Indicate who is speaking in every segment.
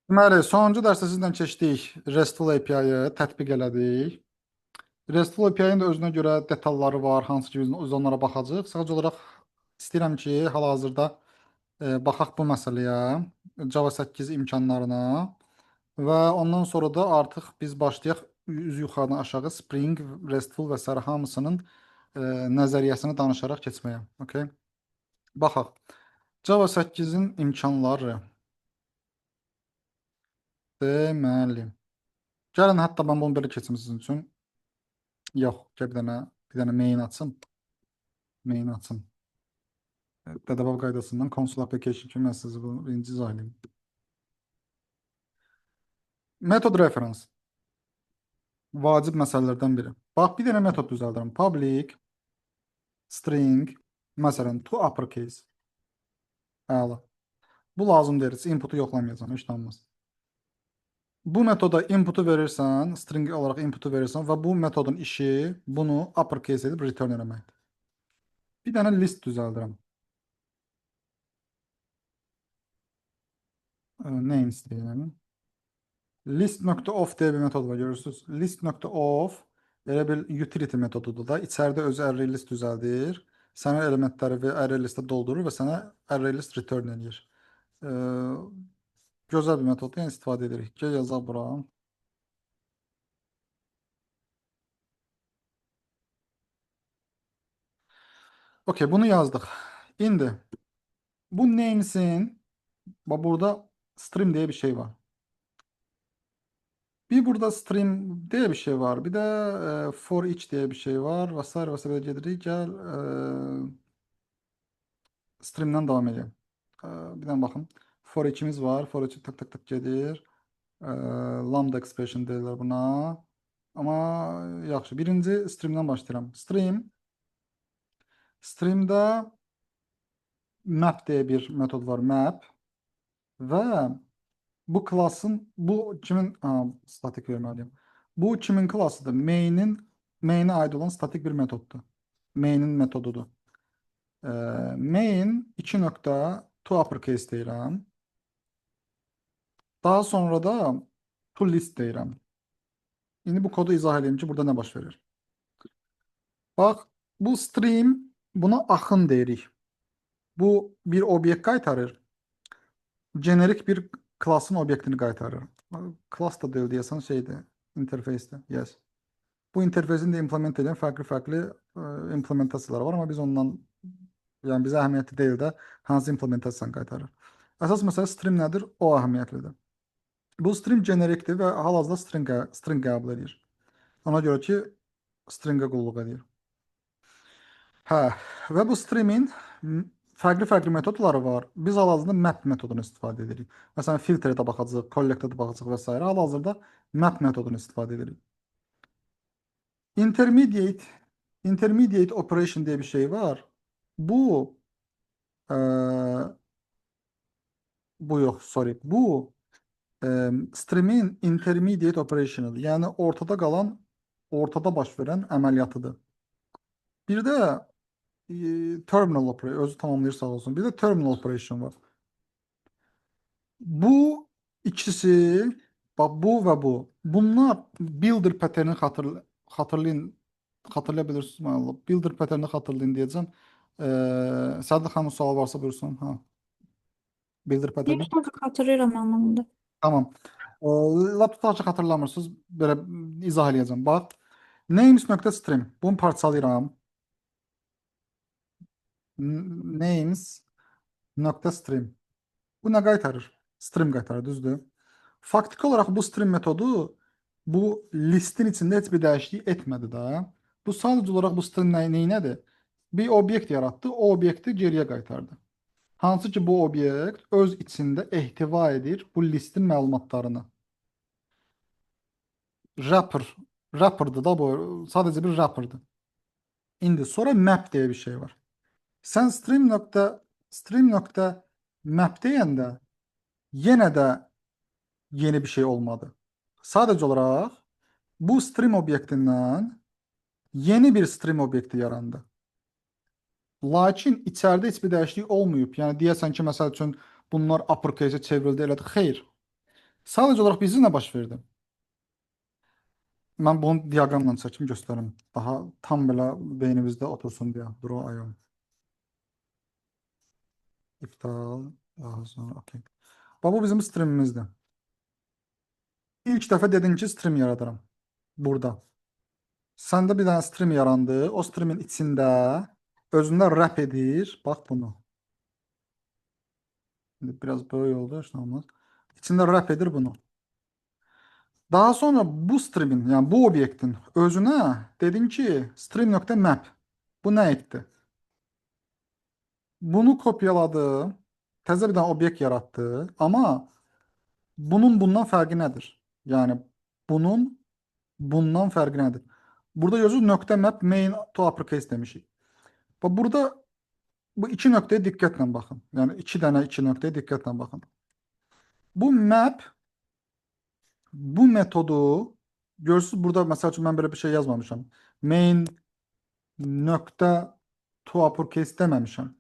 Speaker 1: Deməli, sonuncu dərsdə sizlə keçdik. RESTful API-ı tətbiq elədik. RESTful API-nin də özünə görə detalları var, hansı ki biz onlara baxacağıq. Sadəcə olaraq istəyirəm ki, hal-hazırda baxaq bu məsələyə, Java 8 imkanlarına və ondan sonra da artıq biz başlayaq üz yuxarıdan aşağı Spring, RESTful və sair hamısının nəzəriyyəsini danışaraq keçməyə. Okay? Baxaq. Java 8-in imkanları. Deməli. Gəlin hətta mən bunu belə keçim sizin üçün. Yox, gəl bir dənə main açım. Main açım. Dədəbab qaydasından console application kimi mən sizi bunu birinci izah edeyim. Metod reference. Vacib məsələlərdən biri. Bax, bir dənə metod düzəldirəm. Public string məsələn to uppercase. Əla. Bu lazım deyil. Input'u yoxlamayacağam, heç olmaz. Bu metoda input'u verirsən, string olaraq input'u verirsən və bu metodun işi bunu uppercase edib return eləməkdir. Bir dənə list düzəldirəm. Names deyirəm. List.off deyə bir metod var, görürsünüz. List.off elə bir utility metodudur da. İçəridə özü array list düzəldir. Sənə elementləri və array listə doldurur və sənə array list return edir. Gözəl bir metoddur, yəni istifadə edirik. Gəl yazaq bura. Okay, bunu yazdıq. İndi bu names'in burada stream diye bir şey var. Bir burada stream diye bir şey var. Bir de for each diye bir şey var. Vesaire vesaire gedirik. Gel stream'den devam edelim. Bir dənə baxın. For each'imiz var. For each tık tık tık gedir. Lambda expression deyirlər buna. Amma yaxşı. Birinci stream'den başlayıram. Stream'də map diye bir metod var. Map. Və bu klasın, bu kimin statik verməliyim. Bu kimin klasıdır? Main'e ait olan statik bir metoddur. Main'in metodudur. Main 2 nokta to uppercase deyirəm. Daha sonra da to list deyirəm. İndi bu kodu izah edeyim ki, burada nə baş verir. Bax, bu stream, buna axın deyirik. Bu bir obyekt qaytarır. Generik bir klasın obyektini qaytarır. Class da deyil deyəsən şeydir, interface'dir. Yes. Bu interfeysin də implement edən fərqli implementasiyalar var, amma biz ondan, yəni bizə əhəmiyyətli deyil də hansı implementasiyanı qaytarır. Əsas məsələ stream nədir? O əhəmiyyətlidir. Bu stream generikdir və hal-hazırda string qəbul edir. Ona görə ki, stringə qulluq edir. Hə, və bu streamin fərqli metodları var. Biz hal-hazırda map metodunu istifadə edirik. Məsələn, filtrə də baxacağıq, collectə də baxacağıq və s. Hal-hazırda map metodunu istifadə edirik. Intermediate operation diye bir şey var. Bu yok, sorry. Bu stream'in intermediate operation'ıdır. Yani ortada baş verən əməliyyatıdır. Bir də terminal operation, özü tamamlayır sağ olsun. Bir də terminal operation var. Bu ikisi, bak bu və bu. Bunlar builder pattern'i xatırlayabilirsiniz mi? Builder pattern'i xatırlayın deyəcəm. Səadət xanım sual varsa buyursun. Ha. Builder pattern'i.
Speaker 2: Hatırlıyorum anlamında.
Speaker 1: Tamam. Lap tutacaq xatırlamırsınız. Belə izah eləyəcəm. Bax. Names.stream. Bunu parçalayıram. Names.stream. Bu nə qaytarır? Stream qaytarır, düzdür? Faktiki olaraq bu stream metodu bu listin içində heç bir dəyişiklik etmədi də. Bu sadəcə olaraq bu stream neyinədir? Bir obyekt yaratdı, o obyekti geriyə qaytardı. Hansı ki bu obyekt öz içində ehtiva edir bu listin məlumatlarını. Wrapper'dır da bu, sadəcə bir wrapper'dır. İndi sonra map diye bir şey var. Sen stream.map deyəndə yenə də yeni bir şey olmadı. Sadəcə olaraq bu stream obyektindən yeni bir stream obyekti yarandı. Lakin içəridə heç bir dəyişiklik olmayıb. Yəni deyəsən ki, məsəl üçün bunlar uppercase-ə çevrildi, elədir. Xeyr. Sadəcə olaraq bizdə nə baş verdi? Mən bunu diaqramla çəkim göstərim. Daha tam belə beynimizdə otursun deyə. Draw ion. İptal. Daha sonra okey. Bu bizim streamimizdir. İlk dəfə dedin ki, stream yaradıram. Burada. Səndə bir dənə stream yarandı. O streamin içində özündə rap edir. Bax bunu. İndi biraz böyük oldu, heç nə olmaz. İçində rap edir bunu. Daha sonra bu streamin, yəni bu obyektin özünə dedin ki, stream.map. Bu nə etdi? Bunu kopyaladı. Təzə bir dənə obyekt yaratdı. Amma bunun bundan fərqi nədir? Yəni bunun bundan fərqi nədir? Burada yazıyor nöqtə map main to uppercase demişik. Və burada bu iki nöqtəyə diqqətlə baxın. Yəni iki dənə iki nöqtəyə diqqətlə baxın. Bu map bu metodu görürsüz burada məsəl üçün mən belə bir şey yazmamışam. Main nöqtə to uppercase deməmişəm.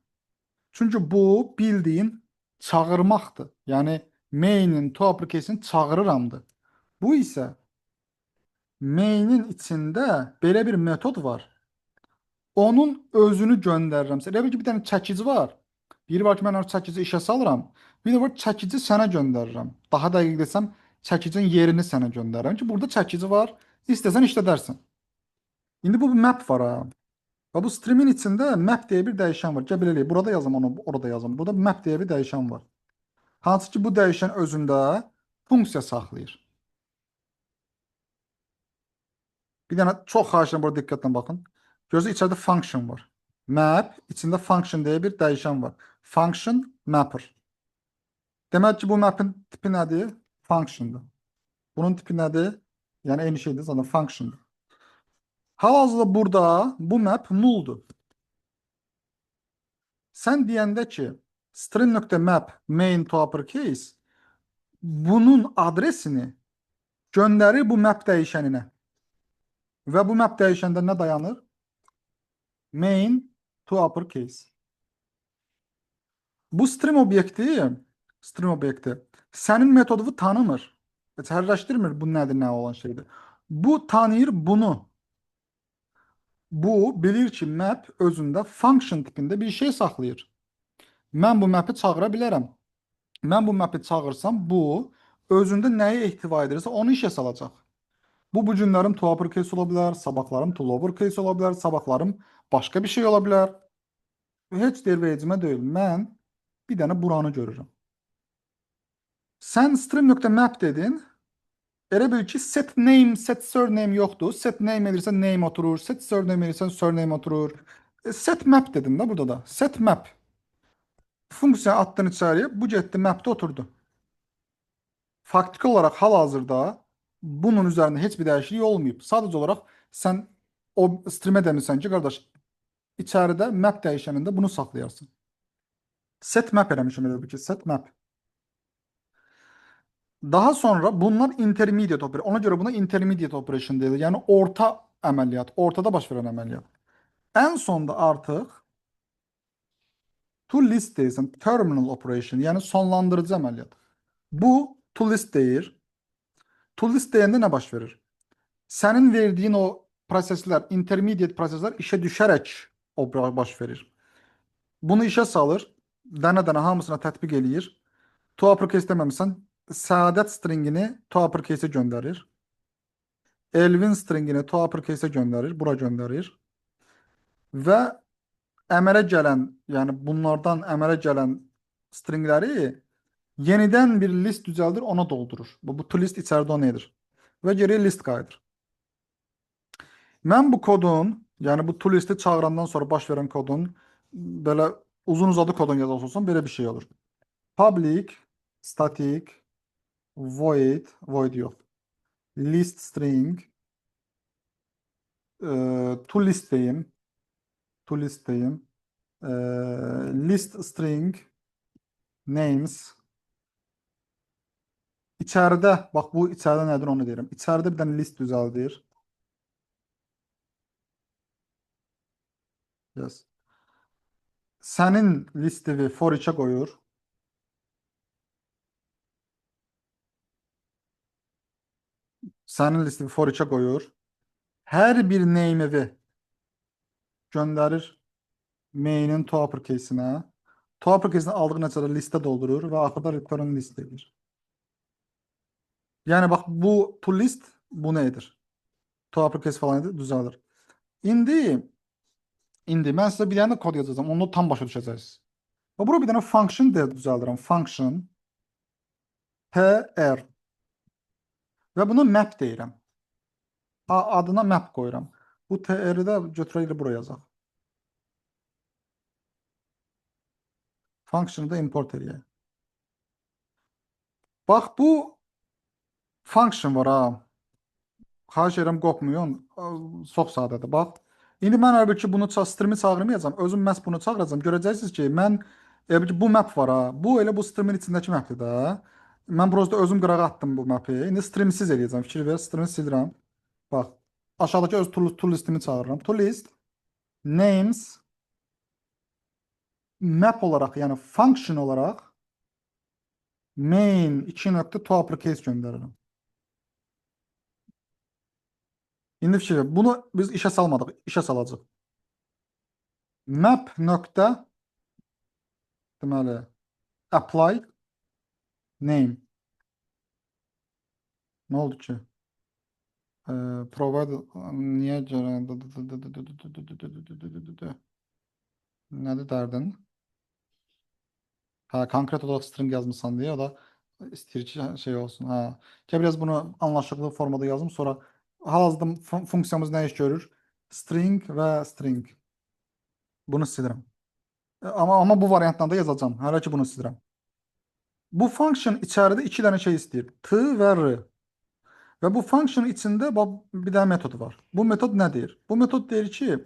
Speaker 1: Çünki bu bildiyin çağırmaqdır. Yəni mainin to uppercase'ini çağırıramdır. Bu isə mainin içində belə bir metod var. Onun özünü göndərirəm. Elə bil ki, bir dənə çəkici var. Biri var ki, mən o çəkici işə salıram. Bir də var çəkici sənə göndərirəm. Daha dəqiq desəm, çəkicin yerini sənə göndərirəm ki, burada çəkici var. İstəsən işlədərsən. İndi bu bir map var ha. Və bu streamin içində map deyə bir dəyişən var. Gəl belə eləyək. Burada yazım, onu orada yazım. Burada map deyə bir dəyişən var. Hansı ki, bu dəyişən özündə funksiya saxlayır. Bir dənə çox xahiş edirəm burada diqqətlə baxın. Gözü içəridə function var. Map içində function deyə bir dəyişən var. Function mapper. Demək ki, bu map'in tipi nədir? Function'dır. Bunun tipi nədir? Yəni eyni şeydir, zaten function'dır. Hal-hazırda burada bu map null'dur. Sən deyəndə ki, string.map main to uppercase bunun adresini göndərir bu map dəyişəninə. Və bu map dəyişəndə nə dayanır? Main to uppercase. Bu stream obyekti sənin metodunu tanımır. Heç hərləşdirmir bu nədir, nə olan şeydir. Bu tanıyır bunu. Bu bilir ki, map özündə function tipində bir şey saxlayır. Mən bu map'i çağıra bilərəm. Mən bu map'i çağırsam, bu özündə nəyi ehtiva edirsə onu işə salacaq. Bu günlərim to uppercase ola bilər, sabahlarım to lowercase ola bilər, sabahlarım başqa bir şey ola bilər. Heç deyil vecimə deyil. Mən bir dənə buranı görürəm. Sən stream.map dedin. Elə bil ki, set name, set surname yoxdur. Set name edirsən name oturur. Set surname edirsən surname oturur. Set map dedim də burada da. Set map. Funksiya atdın içəriyə. Bu getdi mapdə oturdu. Faktiki olaraq hal-hazırda bunun üzərində heç bir dəyişiklik olmayıb. Sadəcə olaraq sən o streamə demirsən ki, qardaş, içəridə map dəyişənində bunu saxlayarsın. Set map eləmişəm elə bil ki, set map. Daha sonra bunlar intermediate operation. Ona görə buna intermediate operation deyilir. Yəni orta əməliyyat, ortada baş verən əməliyyat. Ən sonda artıq to list deyirsən, terminal operation, yəni sonlandırıcı əməliyyat. Bu to list deyir. To list deyəndə nə baş verir? Sənin verdiyin o proseslər, intermediate proseslər işə düşərək o baş verir. Bunu işə salır, dənə-dənə hamısına tətbiq eləyir. To uppercase deməmisən, səadət stringini to uppercase-ə göndərir. Elvin stringini to uppercase-ə göndərir, bura göndərir. Və əmələ gələn, yəni bunlardan əmələ gələn stringləri yenidən bir list düzəldir, ona doldurur. Bu to list içəridə onu edir. Və geriyə list qayıdır. Mən bu kodun, yəni bu to listi çağırandan sonra baş verən kodun belə uzun-uzadı kodun yazası olsam belə bir şey olur. Public static void yox. List string to list deyim. List string names. İçəridə, bax bu içəridə nədir onu deyirəm. İçəridə bir dənə list düzəldir. Yes. Sənin listivi for içə qoyur. Sənin listini for içə qoyur. Hər bir name-i göndərir main-in to uppercase-inə. To uppercase-ni aldığı nəticədə listə doldurur və axırda return list edir. Yəni bax bu to list bu nə edir? To uppercase falan edir, düzəldir. İndi mən sizə bir dənə kod yazacağam. Onu tam başa düşəcəksiniz. Və bura bir dənə function deyə düzəldirəm. Function tr və buna map deyirəm. Adına map qoyuram. Bu tr-i də götürək buraya yazaq. Function'ı da import eləyək. Bax bu function var ha. Xahiş edirəm qopmayın. Çox sadədir. Bax. İndi mən əlbəttə bunu stream'i çağırmayacağam. Özüm məhz bunu çağıracağam. Görəcəksiniz ki, mən əlbəttə bu map var ha. Bu elə bu stream'in içindəki mapdir də. Mən prosta özüm qırağa atdım bu map'i. İndi stream'siz eləyəcəm. Fikir ver, stream'i silirəm. Bax. Aşağıdakı öz tool listimi çağırıram. Tool list names map olaraq, yəni function olaraq main 2.toUpperCase göndərirəm. İndi fikir ver. Bunu biz işə salmadıq. İşə salacaq. Map nöqtə deməli apply name. Nə oldu ki? Provide niyə görə nədir dərdin? Ha, konkret olaraq string yazmışsan deyə o da istəyir ki, şey olsun. Ha. Gəl biraz bunu anlaşılır formada yazım. Sonra hal-hazırda funksiyamız nə iş görür? String və string. Bunu silirəm. Amma bu variantdan da yazacağam. Hələ ki bunu silirəm. Bu function içəridə iki dənə şey istəyir. T və r. Və bu function içində bir dənə metod var. Bu metod nə deyir? Bu metod deyir ki,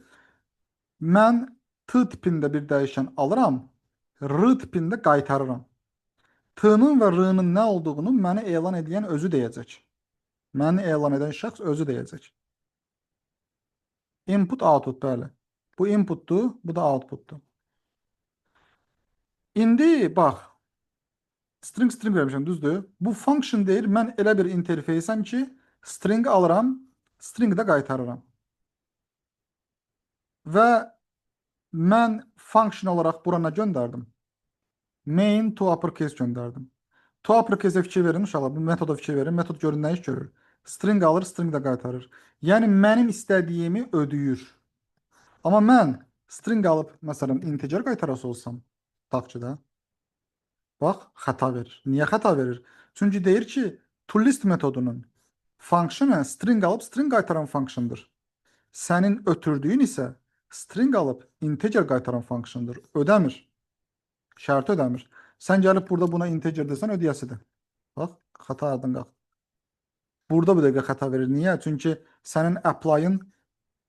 Speaker 1: mən t tipində bir dəyişən alıram, r tipində qaytarıram. T-nın və r-nın nə olduğunu mənə elan edən özü deyəcək. Məni elan edən şəxs özü deyəcək. Input, output, bəli. Bu inputdur, bu da outputdur. İndi bax, string vermişəm, düzdür? Bu function deyir, mən elə bir interfeysəm ki, string alıram, string də qaytarıram. Və mən function olaraq bura nə göndərdim? Main to uppercase göndərdim. To uppercase-ə fikir verin uşaqlar, bu metoda fikir verin. Metod görün nə iş görür? String alır, string də qaytarır. Yəni mənim istədiyimi ödəyir. Amma mən string alıb, məsələn, integer qaytarası olsam, tutaq ki də, bax, xəta verir. Niyə xəta verir? Çünki deyir ki, toList metodunun functionu string alıb string qaytaran functiondur. Sənin ötürdüyün isə string alıb integer qaytaran functiondur. Ödəmir. Şərti ödəmir. Sən gəlib burada buna integer desən ödəyəsidir. Bax, xəta aradan qalx. Burada bu dəqiqə xəta verir. Niyə? Çünki sənin apply-ın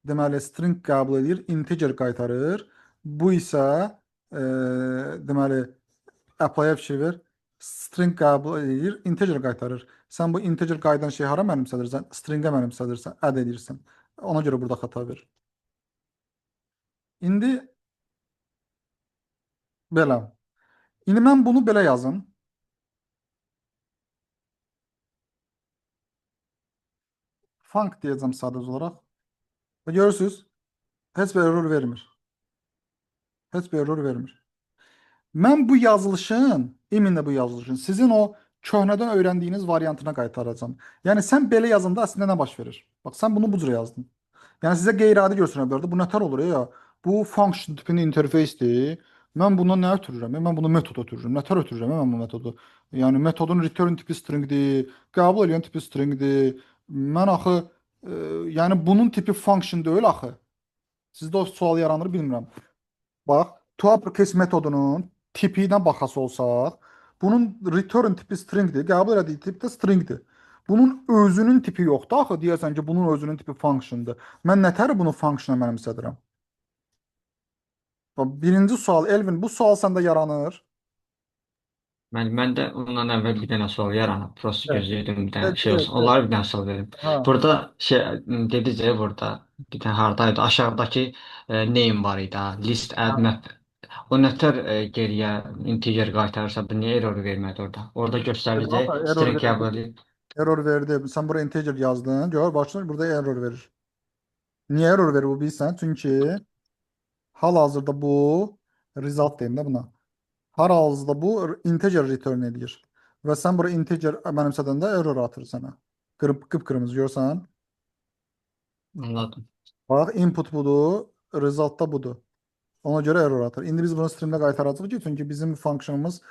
Speaker 1: deməli string qəbul edir, integer qaytarır. Bu isə deməli apply-a fikir ver, string qəbul edir, integer qaytarır. Sən bu integer qaydan şey hara mənimsədirsən? Stringə mənimsədirsən, add edirsən. Ona görə burada xəta verir. İndi belə. İndi mən bunu belə yazım. Func deyəcəm sadəcə olaraq. Və görürsünüz, heç bir error vermir. Heç bir error vermir. Mən bu yazılışın, iminlə bu yazılışın sizin o köhnədən öyrəndiyiniz variantına qaytaracağım. Yəni sən belə yazanda əslində nə baş verir? Bax sən bunu bu cür yazdın. Yəni sizə qeyri-adi görsənə bilər də. Bu nətər olur ya? Bu function tipinin interfeysdir. Mən bundan nə ötürürəm? Mən bunu metod ötürürəm. Nətər ötürürəm mən bu metodu? Yəni metodun return tipi stringdir, qəbul edən tipi stringdir. Mən axı yəni bunun tipi function deyil axı. Sizdə o sual yaranır bilmirəm. Bax, toUpperCase metodunun tipinə baxası olsaq, bunun return tipi stringdir, qəbul etdiyi tip də stringdir. Bunun özünün tipi yoxdur axı, deyəsən ki, bunun özünün tipi functiondur. Mən nətər bunu functiona mənimsədirəm? Birinci sual, Elvin, bu sual səndə yaranır.
Speaker 2: Mən də ondan əvvəl bir dənə sual yaranıb. Prosta
Speaker 1: Evet.
Speaker 2: gözləyirdim bir dənə
Speaker 1: Evet,
Speaker 2: şey
Speaker 1: evet,
Speaker 2: olsun.
Speaker 1: evet.
Speaker 2: Onlara bir dənə sual verim.
Speaker 1: Ha.
Speaker 2: Burada şey dedicə burada bir dənə hardaydı? Aşağıdakı name var idi. Ha, list add
Speaker 1: Ha.
Speaker 2: map. O nətər geriyə integer qaytarırsa bu niyə error vermədi orada? Orada
Speaker 1: Valla
Speaker 2: göstəricək
Speaker 1: error
Speaker 2: string
Speaker 1: verir.
Speaker 2: qəbul edib.
Speaker 1: Error verdi. Sen buraya integer yazdın. Gör başlar burada error verir. Niye error verir bu bilsen? Çünkü hal-hazırda bu result deyim də buna. Hal-hazırda bu integer return edir. Və sən bura integer mənimsədəndə error atır sənə. Qıpqırmızı görsən.
Speaker 2: Anladım.
Speaker 1: Bax input budur, result da budur. Ona göre error atar. İndi biz bunu stream'de qaytaracağıq ki, çünki bizim functionımız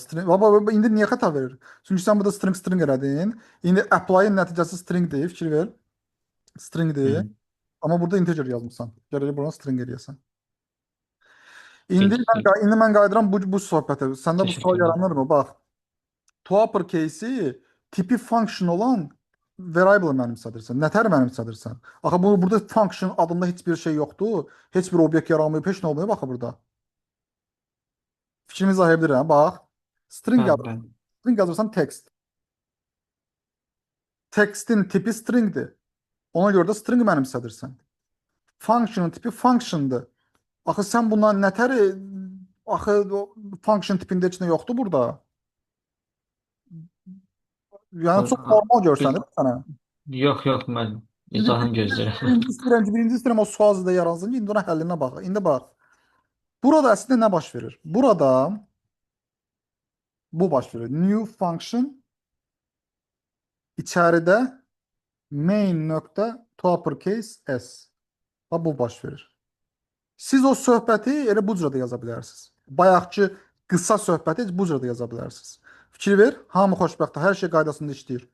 Speaker 1: string. Baba indi niyə xəta verir? Çünki sən burada string elədin. İndi apply-ın nəticəsi stringdir, fikir ver. Stringdir.
Speaker 2: Hı.
Speaker 1: Amma burada integer yazmısan. Gərək buradan string eləyəsən.
Speaker 2: Peki.
Speaker 1: İndi mən qayıdıram bu söhbətə. Səndə bu sual
Speaker 2: Teşekkürler.
Speaker 1: yaranır mı? Bax, to uppercase-i tipi function olan variable mənimsədirsən. Nətər mənimsədirsən? Axı burada function adında heç bir şey yoxdur. Heç bir obyekt yaranmayıb, heç nə olmayıb axı burada. Fikrimi izah edə Bax, string
Speaker 2: Ben
Speaker 1: yazır.
Speaker 2: ben.
Speaker 1: String yazırsan text. Text'in tipi stringdir. Ona görə də string mənimsədirsən. Function'ın tipi function'dır. Axı sən bundan nətər axı function tipində heç nə yoxdur burada. Yəni çox
Speaker 2: A-
Speaker 1: normal görsənir
Speaker 2: bil-
Speaker 1: sənə.
Speaker 2: Yok yok ben
Speaker 1: İndi
Speaker 2: izahını gözlerim.
Speaker 1: birinci istəyirəm o sual sizdə yaransın ki, indi ona həllinə bax. İndi bax. Burada əslində nə baş verir? Burada bu baş verir. New function içəridə main nöqtə to uppercase s. Bax bu baş verir. Siz o söhbəti elə bu cürə də yaza bilərsiniz. Bayaqki qısa söhbəti bu cürə də yaza bilərsiniz. Fikir ver, hamı xoşbəxtdir, hər şey qaydasında işləyir.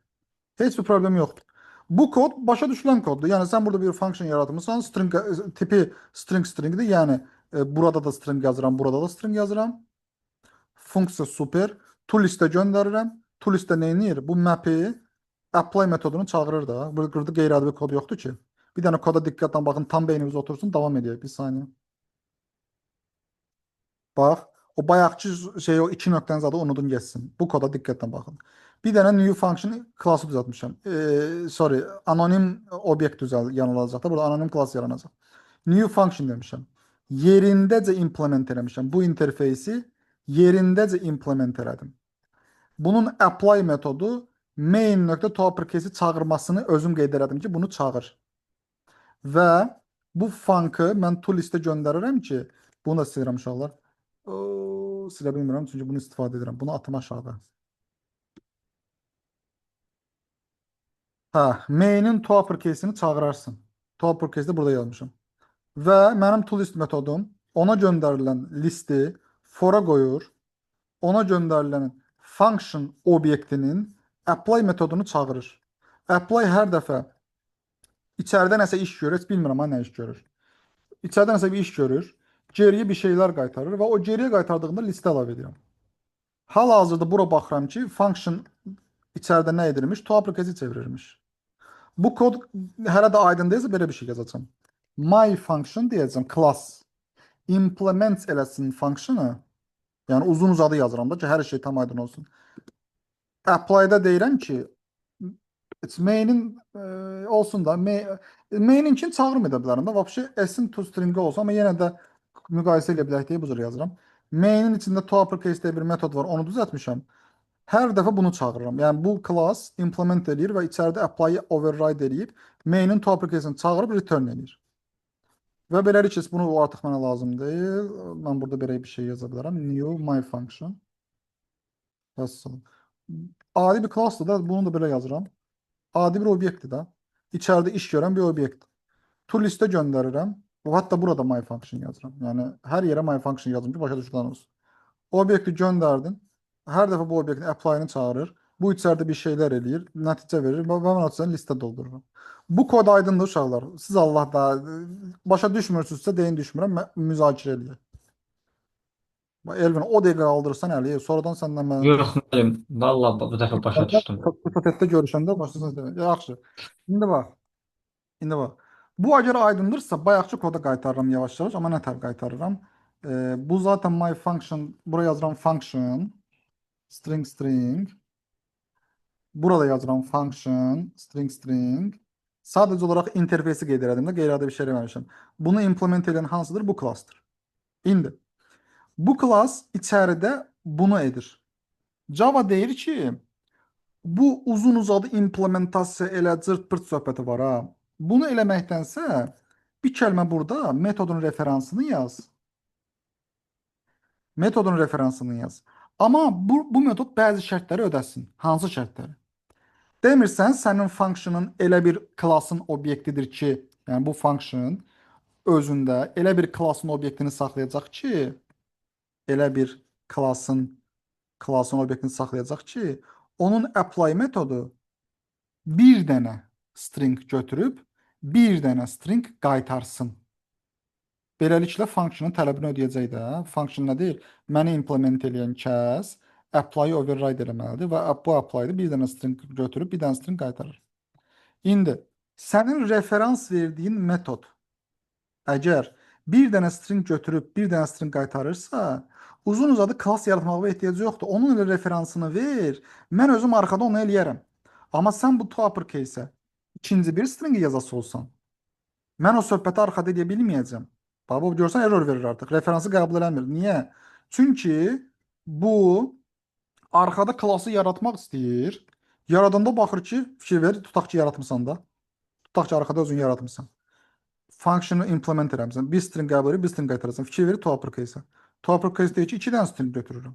Speaker 1: Heç bir problem yoxdur. Bu kod başa düşülən koddur. Yəni sən burada bir function yaratmısan, string tipi stringdir. Yəni burada da string yazıram, burada da string yazıram. Funksiya super. To listə göndərirəm. To listə nə edir? Bu map-i apply metodunu çağırır da. Burada qeyri-adi bir kod yoxdur ki. Bir dənə koda diqqətlə baxın, tam beynimiz otursun, davam edək bir saniyə. Bax, o bayaqki şey o iki nöqtəniz adı unudun getsin. Bu koda diqqətlə baxın. Bir dənə new function klası düzəltmişəm. Sorry, anonim obyekt yanılacaq da. Burada anonim klas yaranacaq. New function demişəm. Yerindəcə implement eləmişəm. Bu interfeysi yerindəcə implement elədim. Bunun apply metodu main.toUpperCase-i çağırmasını özüm qeyd elədim ki, bunu çağır. Və bu funkı mən to listə göndərirəm ki, bunu da silirəm uşaqlar. Silə bilmirəm çünki bunu istifadə edirəm. Bunu atım aşağıda. Hə, main-in to uppercase-ini çağırarsın. To uppercase-də burada yazmışam. Və mənim to list metodum ona göndərilən listi fora qoyur. Ona göndərilən function obyektinin apply metodunu çağırır. Apply hər dəfə içəridə nəsə iş görür, heç bilmirəm ha nə iş görür. İçəridə nəsə bir iş görür, geriyə bir şeylər qaytarır və o geriyə qaytardığında listə əlavə edirəm. Hal-hazırda bura baxıram ki, function içəridə nə edilmiş? To uppercase çevrilmiş. Bu kod hələ də aydın deyilsə belə bir şey yazacağam. My function deyəcəm, class. Implement eləsin functionu. Yəni uzun uzadı yazıram da ki, hər şey tam aydın olsun. Apply-da deyirəm ki, main-in olsun da main-inkini çağırım edə bilərəm də. Vəbşi S-in to string olsa, amma yenə də müqayisə edə bilək deyə bu cür yazıram. Main-in içində to uppercase deyə bir metod var, onu düzəltmişəm. Hər dəfə bunu çağırıram. Yəni bu class implement edir və içəridə apply-ı override edib main-in to uppercase-ini çağırıb return edir. Və beləliklə bunu artıq mənə lazım deyil. Mən burada belə bir şey yaza bilərəm. New my function. Vəssalam. Adi bir klassdır da, bunu da belə yazıram. Adi bir obyektdir da. İçəridə iş görən bir obyekt. To listə göndərirəm. Hətta burada my function yazıram. Yəni hər yerə my function yazım ki, başa düşülən olsun. Obyekti göndərdin. Hər dəfə bu obyektin apply-ını çağırır. Bu içəridə bir şeylər eləyir, nəticə verir və mən nəticəni listə doldururam. Bu kod aydındır uşaqlar. Siz Allah da başa düşmürsünüzsə deyin düşmürəm, müzakirə eləyək. Elvin o dəqiqə qaldırırsan Əli, sonradan səndən mən
Speaker 2: Yok müəllim. Vallahi bu dəfə başa düşdüm.
Speaker 1: PPT görüşəndə başlasınız demək. Yaxşı. İndi bax. İndi bax. Bu əgər aydındırsa bayaqçı koda qaytarıram yavaş-yavaş, amma nətər qaytarıram? Bu zaten my function, buraya yazıram function string. Burada yazıram function string. Sadəcə olaraq interfeysi qeyd elədim də, qeyri-adi bir şey eləməmişəm. Bunu implement edən hansıdır? Bu classdır. İndi bu class içəridə bunu edir. Java deyir ki, Bu uzun uzadı implementasiya elə cırt-pırt söhbəti var ha. Bunu eləməkdənsə bir kəlmə burada metodun referansını yaz. Metodun referansını yaz. Amma bu metod bəzi şərtləri ödəsin. Hansı şərtləri? Demirsən sənin functionın elə bir klasın obyektidir ki, yəni bu function özündə elə bir klasın obyektini saxlayacaq ki, elə bir klasın obyektini saxlayacaq ki, onun apply metodu bir dənə string götürüb bir dənə string qaytarsın. Beləliklə functionın tələbini ödəyəcək də. Function nədir? Məni implement edən kəs apply override eləməlidir və bu apply-da bir dənə string götürüb bir dənə string qaytarır. İndi sənin referans verdiyin metod əgər bir dənə string götürüb bir dənə string qaytarırsa, uzun uzadı klass yaratmağa ehtiyacı yoxdur. Onun elə referansını ver. Mən özüm arxada onu eləyərəm. Amma sən bu to uppercase-ə ikinci bir stringi yazası olsan, mən o söhbəti arxada edə bilməyəcəm. Bax, bu görsən error verir artıq. Referansı qəbul eləmir. Niyə? Çünki bu arxada klassı yaratmaq istəyir. Yaradanda baxır ki, fikir ver, tutaq ki, yaratmısan da. Tutaq ki, arxada özün yaratmısan. Function'ı implement eləmisən. Bir string qəbul edib, bir string qaytarırsan. Fikir verir to uppercase-ə. To uppercase deyir ki, 2 dənə string götürürəm.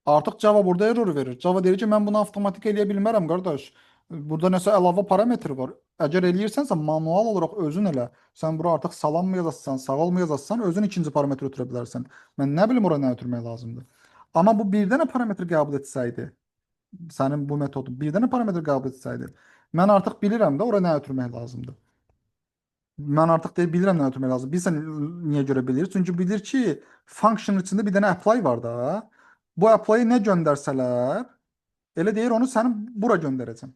Speaker 1: Artıq Java burada error verir. Java deyir ki, mən bunu avtomatik eləyə bilmərəm, qardaş. Burada nəsə əlavə parametr var. Əgər eləyirsənsə, manual olaraq özün elə. Sən bura artıq salam mı yazasın, sağol mu yazasın, özün ikinci parametr ötürə bilərsən. Mən nə bilim ora nə ötürmək lazımdır. Amma bu bir dənə parametr qəbul etsəydi, sənin bu metodun bir dənə parametr qəbul etsəydi, mən artıq bilirəm də ora nə ötürmək lazımdır. Mən artıq deyib bilirəm nə ötürmək lazım. Bilirsən niyə görə bilir? Çünki bilir ki, function içində bir dənə apply var da. Bu apply-ı nə göndərsələr, elə deyir onu sənin bura göndərəcəm.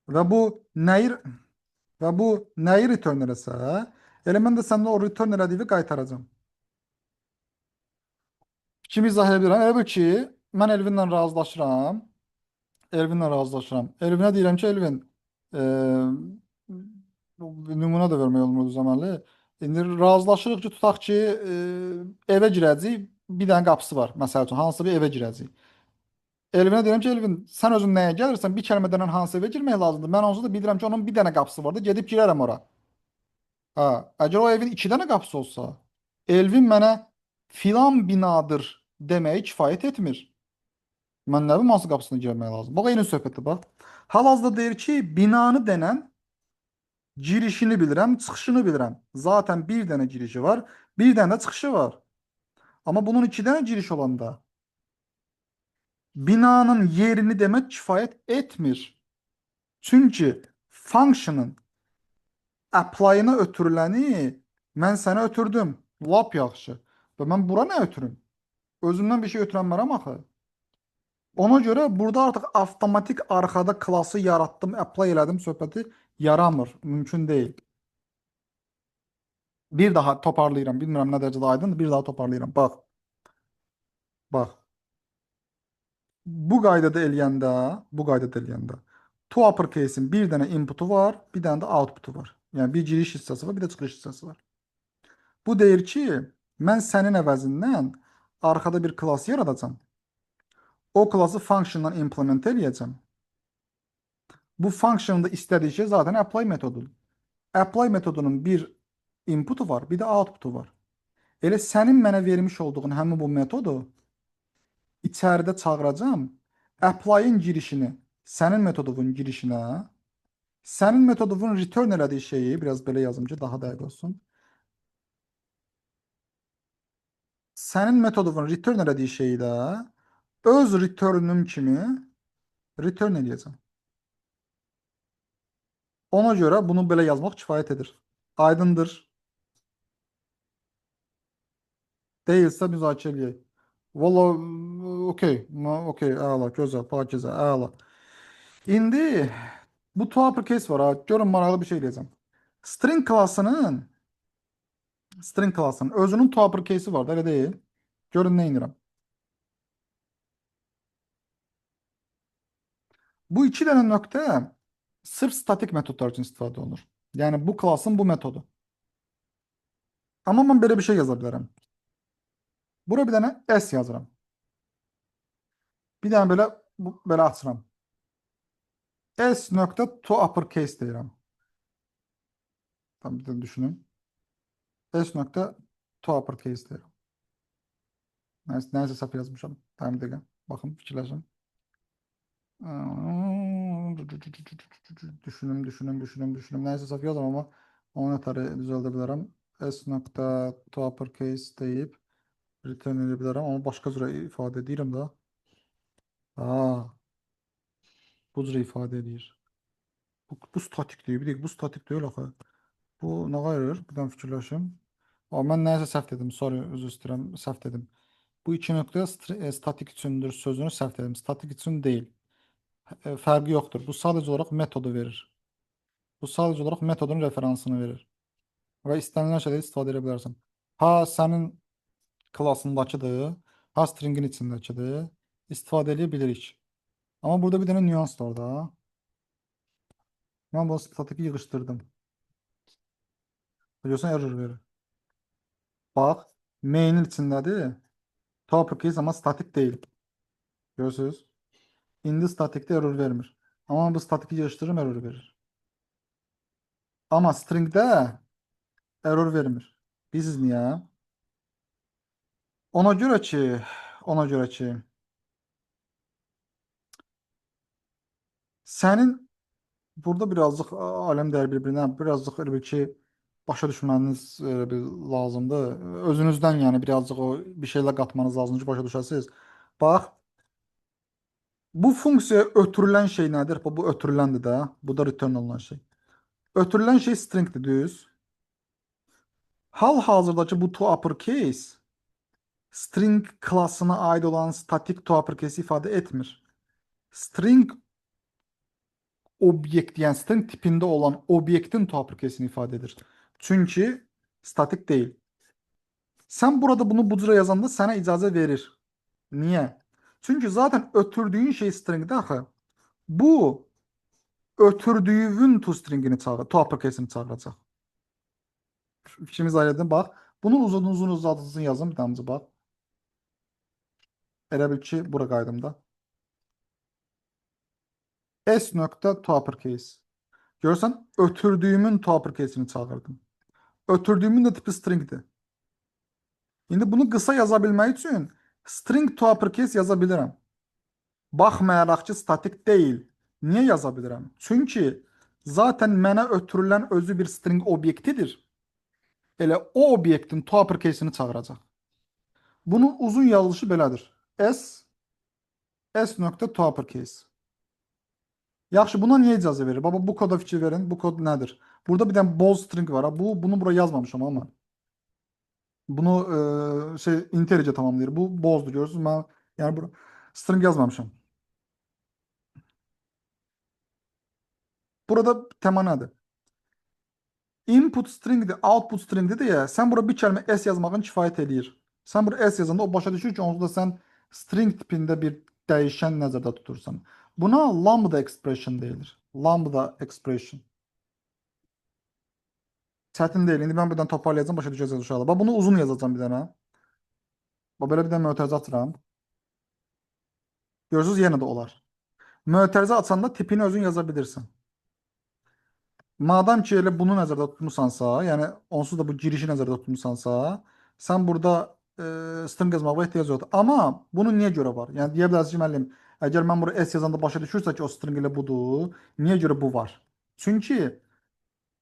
Speaker 1: Və bu nəyi və bu nəyi return eləsə, elə mən də səndən o return elədiyi qaytaracağam. Kimi izah edə bilirəm? Elə bil ki, mən Elvinlə razılaşıram. Elvinlə razılaşıram. Elvinə deyirəm ki, Elvin, e, nümunə də vermək olmur zamanlı. İndi razılaşırıq ki, tutaq ki, evə girəcəyik, bir dənə qapısı var. Məsəl üçün, hansısa bir evə girəcəyik. Elvinə deyirəm ki, Elvin, sən özün nəyə gəlirsən? Bir kəlmədən hansı evə girmək lazımdır? Mən onsuz da bilirəm ki, onun bir dənə qapısı var da, gedib girərəm ora. Ha, əgər o evin iki dənə qapısı olsa, Elvin mənə filan binadır deməyi kifayət etmir. Mən nə bilim hansı qapısına girmək lazım. Bax, eyni söhbətdir, bax. Hal-hazırda deyir ki, binanı denən girişini bilirəm, çıxışını bilirəm. Zaten bir dənə girişi var, bir dənə də çıxışı var. Amma bunun iki dənə giriş olanda binanın yerini demək kifayət etmir. Çünki function'ın apply-ına ötürüləni mən sənə ötürdüm. Lap yaxşı. Və mən bura nə ötürüm? Özümdən bir şey ötürənmərəm axı. Ona görə burada artıq avtomatik arxada klası yaratdım, apply elədim söhbəti yaramır. Mümkün deyil. Bir daha toparlayıram. Bilmirəm nə dərəcədə aydındır. Bir daha toparlayıram. Bax. Bax. Bu qaydada eləyəndə to uppercase-in bir dənə inputu var, bir dənə də outputu var. Yəni bir giriş hissəsi var, bir də çıxış hissəsi var. Bu deyir ki, mən sənin əvəzindən arxada bir klass yaradacağam. O klası functiondan implement eləyəcəm. Bu functionda istədiyi şey zaten apply metodudur. Apply metodunun bir inputu var, bir də outputu var. Elə sənin mənə vermiş olduğun həmin bu metodu içəridə çağıracağam. Apply-in girişini sənin metodunun girişinə, sənin metodunun return elədiyi şeyi biraz belə yazım ki, daha dəqiq olsun. Sənin metodunun return elədiyi şeyi də öz returnüm kimi return eləyəcəm. Ona görə bunu belə yazmaq kifayət edir. Aydındır. Deyilsə müzakirə eləyək. Valla okey, okey, əla, gözəl, pakizə, əla. İndi bu to uppercase var ha. Görün maraqlı bir şey deyəcəm. String klassının özünün to uppercase'i var da, elə deyil. Görün nə edirəm. Bu iki dənə nöqtə sırf statik metodlar üçün istifadə olunur. Yəni bu klassın bu metodu. Amma mən belə bir şey yaza bilərəm. Bura bir dənə S yazıram. Bir dənə belə belə açıram. S nöqtə to uppercase deyirəm. Tam bir də düşünün. S nöqtə to uppercase deyirəm. Nəysə səhv yazmışam. Tam bir dəqiqə. Baxın, fikirləşin. Düşünüm. Nəysə səhv yazıram, amma onu ötəri düzəldə bilərəm. S nöqtə to uppercase deyib return edə bilərəm, amma başqa cürə ifadə edirəm də. Aa, bu cürə ifadə edir. Bu statik deyil. Bir dəqiqə, bu statik deyil axı. Bu nə qayırır? Birdən fikirləşim. Amma mən nəyəsə səhv dedim. Sorry, üzr istəyirəm, səhv dedim. Bu iki nöqtə statik üçündür sözünü səhv dedim. Statik üçün deyil. Fərqi yoxdur. Bu sadəcə olaraq metodu verir. Bu sadəcə olaraq metodun referansını verir. Və istənilən şeydə istifadə edə bilərsən. Ha sənin klasındakıdır, ha stringin içindəkidir. İstifadə edə bilirik. Amma burada bir dənə nüans var da. Mən bu statiki yığışdırdım. Görürsən error verir. Bax, main-in içindədir. Topic is amma statik deyil. Görürsünüz? İndi statikdə error vermir. Amma bu statiki yığışdırırım error verir. Amma stringdə error vermir. Bilirsiniz niyə? Ona görə ki, sənin burada birazcıq aləm dəyər bir-birinə, birazcıq elə bil ki, başa düşməyiniz bir lazımdır. Özünüzdən yəni birazcıq o bir şeylər qatmanız lazımdır ki, başa düşəsiniz. Bax, bu funksiyaya ötürülən şey nədir? Bu ötürüləndir də. Bu da return olunan şey. Ötürülən şey stringdir, düz. Hal-hazırdakı bu to uppercase string klassına aid olan statik to uppercase ifadə etmir. String obyekt, yəni string tipində olan obyektin to uppercase'ini ifadə edir. Çünki statik deyil. Sən burada bunu bu cürə yazanda sənə icazə verir. Niyə? Çünki zaten ötürdüyün şey stringdə axı bu ötürdüyün toString'ini çağır, to uppercase'ini çağıracaq. Fikrimiz aydın, bax. Bunun uzun uzadısını yazın bir damcı bax. Elə bil ki, bura qaydımda. S nöqtə to uppercase. Görürsən, ötürdüyümün to uppercase'ini çağırdım. Ötürdüyümün də tipi stringdir. İndi bunu qısa yaza bilmək üçün string to uppercase yaza bilirəm. Baxmayaraq ki, statik deyil. Niyə yaza bilirəm? Çünki zaten mənə ötürülən özü bir string obyektidir. Elə o obyektin to uppercase'ini çağıracaq. Bunun uzun yazılışı belədir. S nöqtə to uppercase. Yaxşı, buna niyə icazə verir? Baba, bu koda fikir verin. Bu kod nədir? Burada bir dənə bold string var. Bunu bura yazmamışam amma. Bunu integer'e tamamlayır. Bu bold'dur, görürsünüz. Mən yəni bura string yazmamışam. Burada tema nədir? Input stringdir, output stringdir deyə sən bura bir kəlmə s yazmağın kifayət eləyir. Sən bura s yazanda o başa düşür ki, onsuz da sən string tipində bir dəyişən nəzərdə tutursan. Buna lambda expression deyilir. Lambda expression. Çətin deyil. İndi mən buradan toparlayacağım, başa düşəcəksiniz uşaqlar. Bax, bunu uzun yazacağım bir dənə. Bax, belə bir dənə mötərizə açıram. Görürsünüz, yenə də olar. Mötərizə açanda tipini özün yaza bilirsən. Madam ki elə bunu nəzərdə tutmusansa, yəni onsuz da bu girişi nəzərdə tutmusansa, sən burada string yazmağa ehtiyac yoxdur. Amma bunu niyə görə var? Yəni deyə bilərsiniz ki, müəllim, əgər mən bura s yazanda başa düşürsə ki, o string elə budur, niyə görə bu var? Çünki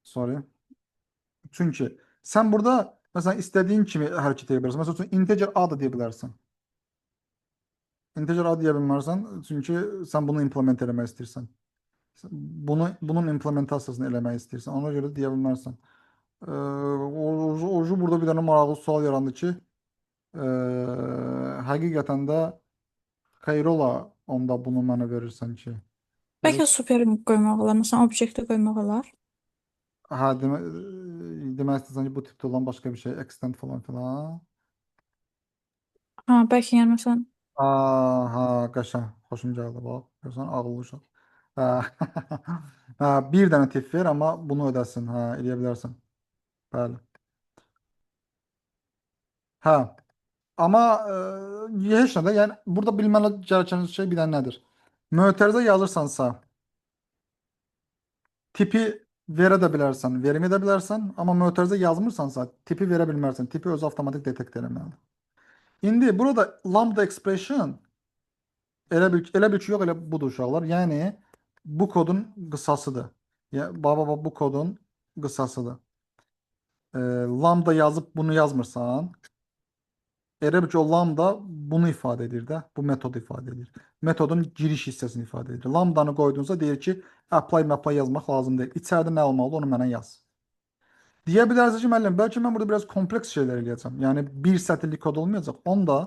Speaker 1: sorry. Çünki sən burada məsələn istədiyin kimi hərəkət edə bilərsən. Məsələn, integer a da deyə bilərsən. Integer a deyə bilmərsən, çünki sən bunu implement etmək istəyirsən. Bunun implementasiyasını eləmək istəyirsən. Ona görə deyə bilmərsən. Oju burada bir dənə maraqlı sual yarandı ki, həqiqətən də xeyr ola onda bunu mənə verirsən ki.
Speaker 3: Bəlkə super qoymaq olar, məsələn, obyekti qoymaq olar.
Speaker 1: Hə, demək istəyirsən ki, bu tipdə olan başqa bir şey, extend falan filan.
Speaker 3: Ha, bəlkə yəni məsələn,
Speaker 1: Ha, qəşəng, xoşum gəldi bax. Görsən, ağıllı uşaq. Hə. Hə, bir dənə tip ver, amma bunu ödəsin. Hə, eləyə bilərsən. Bəli. Hə. Amma heç nə də, yəni burada bilməli gərəkən şey bir dənə nədir? Mötərizə yazırsansa, tipi verə də bilərsən, vermə də bilərsən, amma mötərizə yazmırsansa tipi verə bilmərsən. Tipi özü avtomatik detekt eləməlidir. İndi burada lambda expression elə bir ki, yox, elə budur uşaqlar. Yəni bu kodun qısasıdır. Ya baba bu kodun qısasıdır. Lambda yazıb bunu yazmırsan, elə bir ki, o lambda bunu ifadə edir də, bu metodu ifadə edir. Metodun giriş hissəsini ifadə edir. Lambdanı qoyduğunuzda deyir ki, apply yazmaq lazım deyil. İçəridə nə olmalıdır, onu mənə yaz. Deyə bilərsiniz ki, müəllim, bəlkə mən burada biraz kompleks şeylər eləyəcəm. Yəni bir sətirlik kod olmayacaq. Onda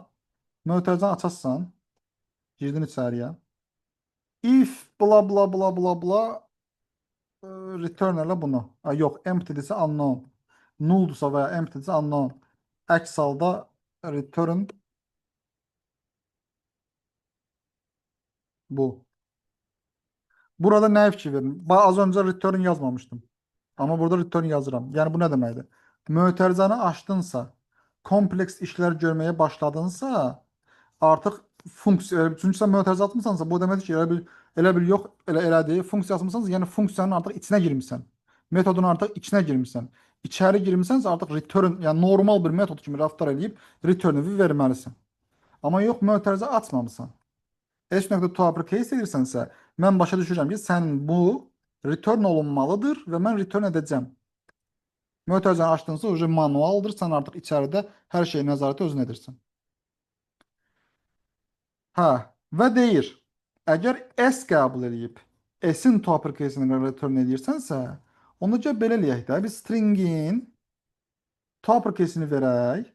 Speaker 1: mötərizəni açarsan, girdin içəriyə. If bla bla bla bla bla return elə bunu. Yox, emptydirsə unknown. Nulldursa və ya emptydirsə unknown. Əks halda return bu. Burada nə fikir verin? Az öncə return yazmamışdım. Amma burada return yazıram. Yəni bu nə deməkdir? Mötərizəni açdınsa, kompleks işlər görməyə başladınsa, artıq funksiya, çünki sən mötərizə atmısansa, bu deməkdir ki, elə bir yox, elə deyil. Funksiya atmısansa, yəni funksiyanın artıq içinə girmisən. Metodun artıq içinə girmisən. İçəri girmisənsə, artıq return, yəni normal bir metod kimi rəftar edib return-ı verməlisən. Amma yox, mötərizə açmamısan. H.toUpperCase edirsənsə, mən başa düşürəm ki, sənin bu return olunmalıdır və mən return edəcəm. Mötərizəni açdığınızda уже manualdır, sən artıq içəridə hər şeyi nəzarəti özün edirsən. Hə, və deyir, əgər S qəbul edib, S-in toUpperCase-ini return edirsənsə, onda gəl belə eləyək də, biz stringin toUpperCase-ini verək,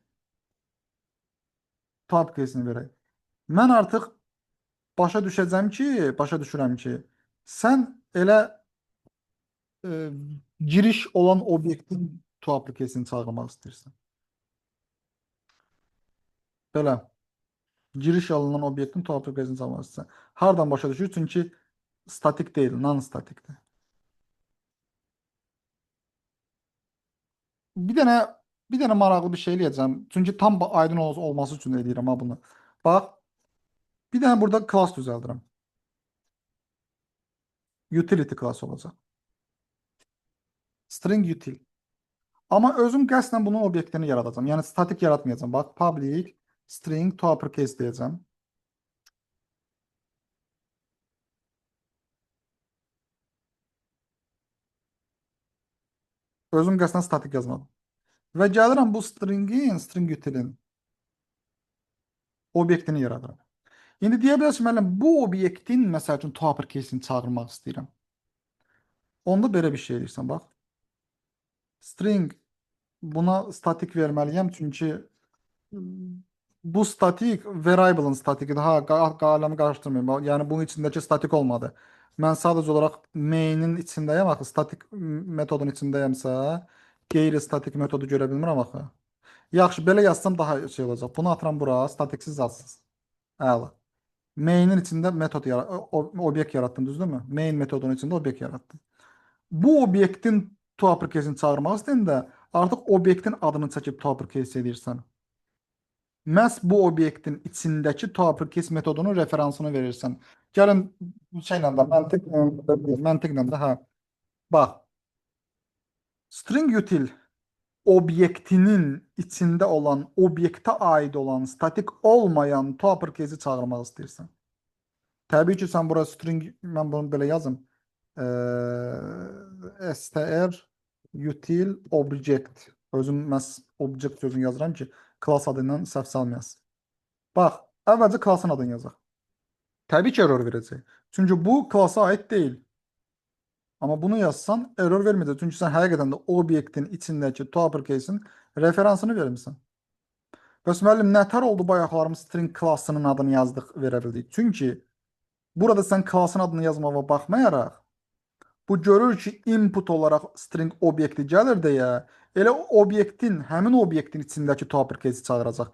Speaker 1: toUpperCase-ini verək. Mən artıq başa düşürəm ki, sən elə giriş olan obyektin toUpperCase-ini çağırmaq istəyirsən. Belə. Giriş alınan obyektin toUpperCase-ini çağırmaq istəyirsən. Hardan başa düşür? Çünki statik deyil, non-statikdir. Bir dənə maraqlı bir şey eləyəcəm. Çünki tam aydın olması üçün eləyirəm ha bunu. Bax, bir dənə burada class düzəldirəm. Utility class olacaq. String util. Amma özüm qəsdən bunun obyektini yaradacağım. Yəni statik yaratmayacağım. Bax, public string toUpperCase deyəcəm. Özüm qəsdən statik yazmadım. Və gəlirəm bu string utilin obyektini yaradıram. İndi deyə bilərsiniz, müəllim, bu obyektin məsəl üçün toUpperCase-ini çağırmaq istəyirəm. Onda belə bir şey edirsən, bax. String buna statik verməliyəm, çünki bu statik variable-ın statikidir. Ha, aləmi qarışdırmayın. Yəni bunun içindəki statik olmadı. Mən sadəcə olaraq main-in içindəyəm axı, statik metodun içindəyəmsə, qeyri-statik metodu görə bilmirəm axı. Yaxşı, belə yazsam daha şey olacaq. Bunu atıram bura, statiksiz yazsız. Əla. Main-in içində metod obyekt yaratdım, düzdürmü? Main metodunun içində obyekt yaratdım. Bu obyektin toUpperCase-ini çağırmaq istəyəndə artıq obyektin adını çəkib toUpperCase edirsən. Məhz bu obyektin içindəki toUpperCase metodunun referansını verirsən. Gəlin şeylə də məntiqlə də bax. String util obyektinin içində olan, obyektə aid olan, statik olmayan toUpperCase-i çağırmaq istəyirsən. Təbii ki, sən bura string, mən bunu belə yazım. Str util object. Özüm məhz object sözünü yazıram ki, class adından səhv salmayasın. Bax, əvvəlcə classın adını yazaq. Təbii ki, error verəcək. Çünki bu classa aid deyil. Amma bunu yazsan error verməyəcək. Çünki sən həqiqətən də obyektin içindəki toUpperCase-in referansını vermisən. Bəs müəllim, nətər oldu bayaqlarımız string classının adını yazdıq, verə bildik? Çünki burada sən classın adını yazmağa baxmayaraq, bu görür ki, input olaraq string obyekti gəlir deyə, elə obyektin, həmin obyektin içindəki toUpperCase-i çağıracaq.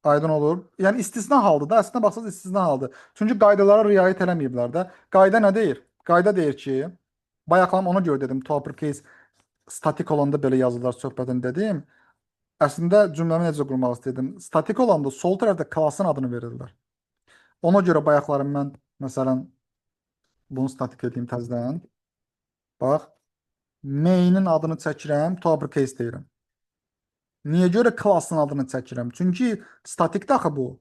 Speaker 1: Aydın olur. Yəni istisna haldır da, əslində baxsaq istisna haldır. Çünki qaydalara riayət eləməyiblər də. Qayda nə deyir? Qayda deyir ki, bayaqlam ona görə dedim, toUpperCase statik olanda belə yazılar söhbətini dedim. Əslində cümləmi necə qurmaq istədim? Statik olanda sol tərəfdə classın adını verirlər. Ona görə bayaqlarım mən, məsələn, bunu statik edeyim təzədən. Bax, main'in adını çəkirəm, to uppercase deyirəm. Niyə görə klassın adını çəkirəm? Çünki statikdə axı bu.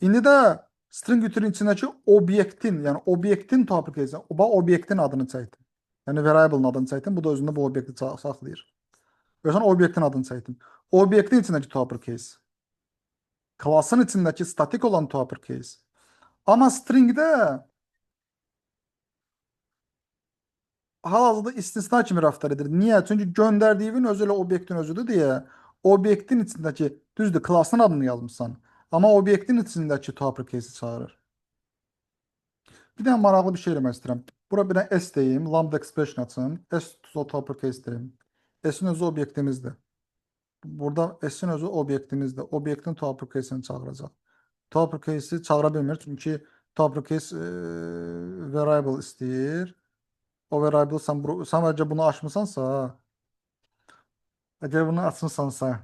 Speaker 1: İndi də string utilin içindəki obyektin, yəni obyektin to uppercase, obyektin adını çəkdim. Yəni variable'ın adını çəkdim. Bu da özündə bu obyekti saxlayır. Görürsən, obyektin adını çəkdim. Obyektin içindəki to uppercase. Klassın içindəki statik olan to uppercase. Amma stringdə hal-hazırda istisna kimi rəftar edir. Niyə? Çünki göndərdiyinin özü ilə obyektin özüdür deyə obyektin içindəki, düzdür, klassın adını yazmışsan, amma obyektin içindəki to uppercase-i çağırır. Bir dənə maraqlı bir şey eləmək istəyirəm. Bura bir dənə S deyim, lambda expression açım, S to uppercase deyim. S-in özü obyektimizdir. Burada S-in özü obyektimizdir. Obyektin to uppercase-ini çağıracaq. To uppercase-i çağıra bilmir, çünki to uppercase variable istəyir. O variable sən əgər bunu açmısansa, əgər bunu açmısansa,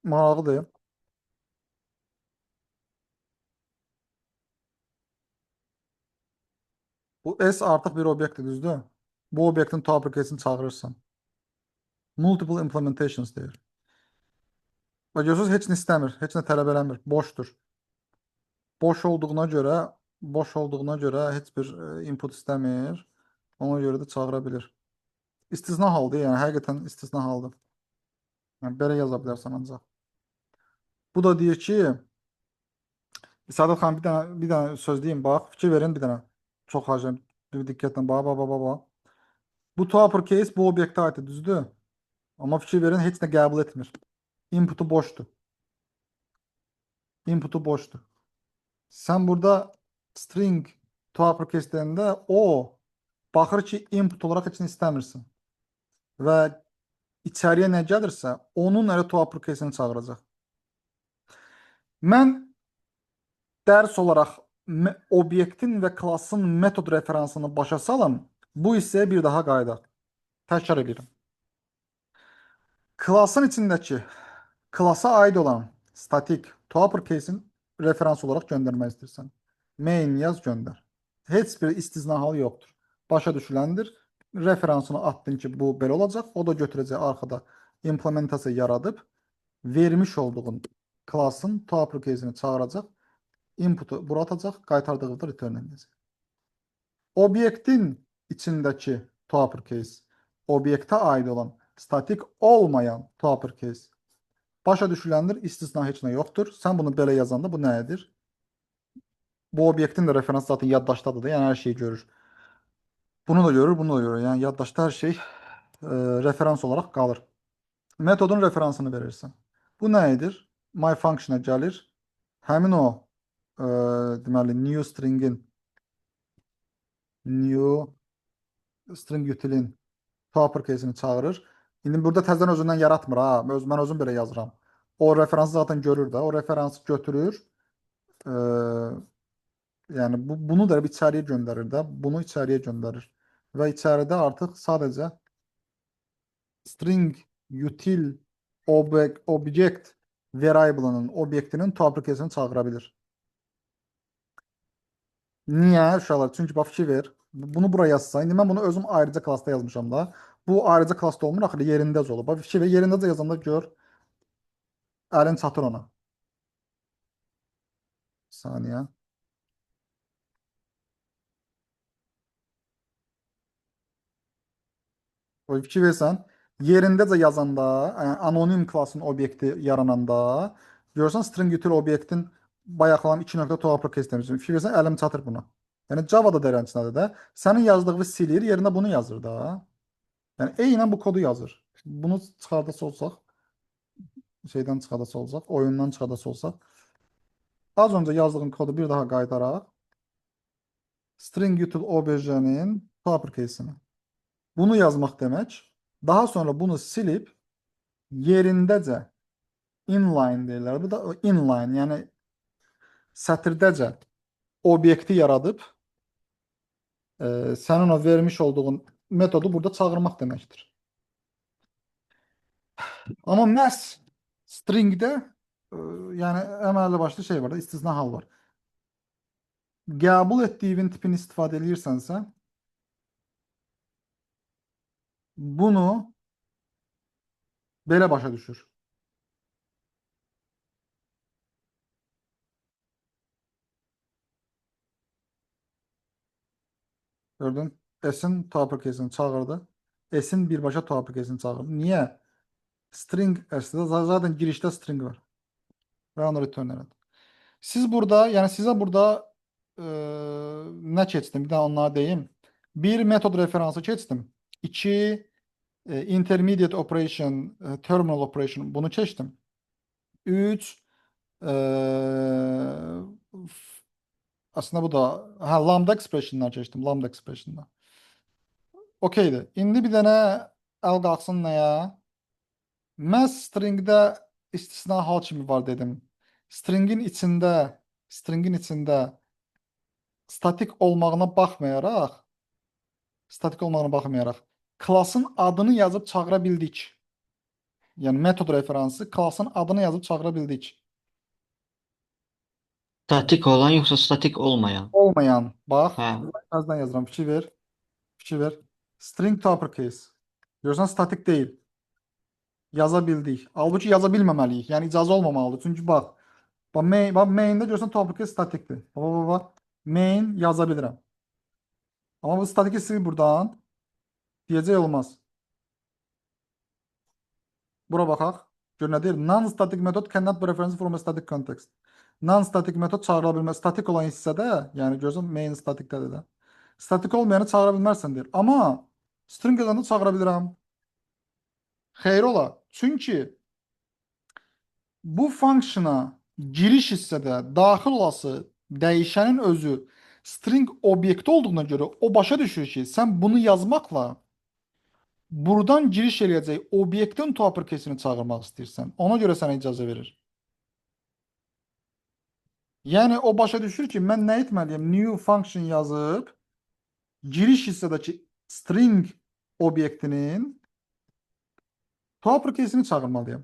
Speaker 1: maraqlıdır. Bu S artıq bir obyektdir, düzdür? Bu obyektin to uppercase-ini çağırırsan. Multiple implementations deyir. Və görürsünüz, heç nə istəmir, heç nə tələb eləmir, boşdur. Boş olduğuna görə heç bir input istəmir. Ona görə də çağıra bilir. İstisna haldır, yəni həqiqətən istisna haldır. Yəni belə yaza bilərsən ancaq. Bu da deyir ki, Səadət xanım, bir dənə söz deyim, bax, fikir verin bir dənə. Çox xaricəm, bir diqqətlə, bax. Bu to uppercase bu obyektə aiddir, düzdür? Amma fikir verin, heç nə qəbul etmir. Inputu boşdur. Inputu boşdur. Sən burada string to uppercase deyəndə o baxır ki, input olaraq heç nə istəmirsən. Və içəriyə nə gəlirsə, onun elə to uppercase-ini çağıracaq. Mən dərs olaraq obyektin və klassın metod referansını başa salım. Bu hissəyə bir daha qayıdaq. Təkrar edirəm. Klassın içindəki klassa aid olan statik to uppercase-in referans olaraq göndərmək istəyirsən. Main yaz, göndər. Heç bir istisna halı yoxdur. Başa düşüləndir. Referansını atdın ki, bu belə olacaq. O da götürəcək arxada implementasiya yaradıb vermiş olduğun klassın to uppercase-ini çağıracaq. Input'u bura atacaq, qaytardığı da return edəcək. Obyektin içindəki to uppercase, obyektə aid olan statik olmayan to uppercase başa düşüləndir, istisna heç nə yoxdur. Sən bunu belə yazanda bu nə edir? Bu obyektin də referans zaten yaddaşdadır da, yəni hər şeyi görür. Bunu da görür, bunu da görür. Yəni yaddaşda hər şey referans olaraq qalır. Metodun referansını verirsən. Bu nə edir? My function-a gəlir. Həmin o deməli new string utilin to uppercase-ini çağırır. İndi burada təzədən özündən yaratmır ha. Mən özüm belə yazıram. O referansı zaten görür də. O referansı götürür. Yəni bunu da içəriyə göndərir də. Bunu içəriyə göndərir. Və içəridə artıq sadəcə string util object variable-ının obyektinin to uppercase-ini çağıra bilir. Niyə uşaqlar? Çünki bax fikir ver. Bunu buraya yazsa, indi mən bunu özüm ayrıca klassda yazmışam da. Bu ayrıca klassda olmur, axı yerindəz olub. Bax fikir ver, yerindəcə yazanda gör. Əlin çatır ona. Saniyə. O fikir versən, yerindəcə yazanda, yəni anonim klassın obyekti yarananda, görürsən string util obyektin bayaqlan 2 nöqtə to uppercase demişəm. Fikir versən, əlim çatır buna. Yəni Java-da dəyərləndirmədə də sənin yazdığını silir, yerinə bunu yazır da. Yəni eynən bu kodu yazır. Bunu çıxardası olsaq, şeydən çıxardası olsaq, oyundan çıxardası olsaq, az öncə yazdığım kodu bir daha qaytaraq. String util objenin to uppercase-ini. Bunu yazmaq demək, daha sonra bunu silib yerindəcə inline deyirlər. Bu da inline, yəni sətirdəcə obyekti yaradıb sənin o vermiş olduğun metodu burada çağırmaq deməkdir. Amma məhz stringdə yəni əməlli başlı şey var da, istisna hal var. Qəbul etdiyin tipini istifadə edirsənsə, bunu belə başa düşür. Gördün? S'in toppercase'ini çağırdı. S'in birbaşa toppercase'ini çağırdı. Niye? String S'de zaten girişte string var. Ve onu return elədi. Siz burada, yani size burada ne keçtim? Bir daha onlara deyim. Bir metod referansı keçtim. İki intermediate operation, terminal operation bunu keçtim. Üç e, aslında bu da lambda expressionlar keçtim. Lambda expressionlar. Okeydir. İndi bir dənə əl qalxsın nəyə? Mən stringdə istisna hal kimi var dedim. Stringin içində statik olmağına baxmayaraq klasın adını yazıb çağıra bildik. Yəni metod referansı klasın adını yazıb çağıra bildik.
Speaker 2: Statik olan yoxsa statik olmayan?
Speaker 1: Olmayan, bax,
Speaker 2: Hə.
Speaker 1: birazdan yazıram, fikir ver, fikir ver. String to uppercase. Görürsən statik deyil. Yaza bildik. Halbuki yaza bilməməliyik. Yəni icazə olmamalıdır. Çünki bax, maində görürsən to uppercase statikdir. Main yaza bilirəm. Amma bu statiki sil buradan. Deyəcək olmaz. Bura baxaq. Gör nə deyir? Non-static method cannot be referenced from a static context. Non-static metod çağırıla bilməz. Statik olan hissədə, yəni görürsən main statikdədir də. Statik olmayanı çağıra bilmərsən deyir. Amma string yazanda çağıra bilirəm. Xeyr ola. Çünki bu funksiyona giriş hissədə daxil olası dəyişənin özü string obyekti olduğuna görə o başa düşür ki, sən bunu yazmaqla buradan giriş eləyəcək obyektin to uppercase'ini çağırmaq istəyirsən. Ona görə sənə icazə verir. Yəni o başa düşür ki, mən nə etməliyəm? New function yazıb giriş hissədəki string obyektinin to uppercase'ini çağırmalıyam.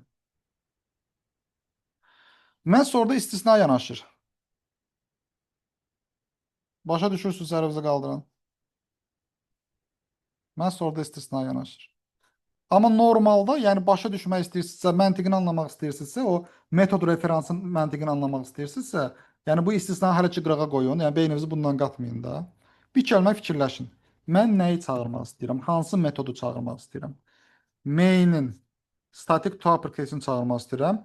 Speaker 1: Məhz orada istisna yanaşır. Başa düşürsünüz sərvizə qaldıran. Məhz orada istisna yanaşır. Amma normalda, yəni başa düşmək istəyirsinizsə, məntiqini anlamaq istəyirsinizsə, o metod referansın məntiqini anlamaq istəyirsinizsə, yəni bu istisna hələ ki qırağa qoyun, yəni beyninizi bundan qatmayın da. Bir kəlmə fikirləşin. Mən nəyi çağırmaq istəyirəm? Hansı metodu çağırmaq istəyirəm? Main-in static to uppercase-ini çağırmaq istəyirəm.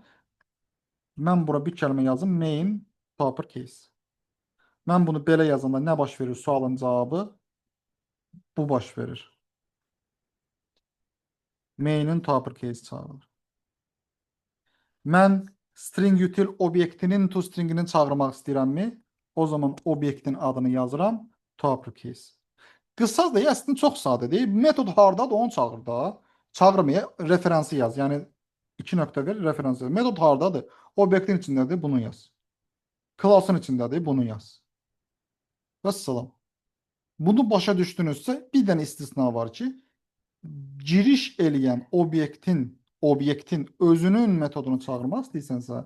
Speaker 1: Mən bura bir kəlmə yazım, main to uppercase. Mən bunu belə yazanda nə baş verir? Sualın cavabı bu baş verir. Main-in to uppercase çağırılır. Mən string util obyektinin to stringini çağırmaq istəyirəmmi? O zaman obyektin adını yazıram. To uppercase. Qısa da əslində çox sadədir. Metod hardadır onu çağır da. Çağırmaya referansı yaz. Yəni 2 nöqtə ver, referans yaz. Metod hardadır? Obyektin içindədir, bunu yaz. Klasın içindədir, bunu yaz. Vəssalam. Bunu başa düşdünüzsə, bir dənə istisna var ki, giriş eləyən obyektin özünün metodunu çağırmaq istəyirsənsə,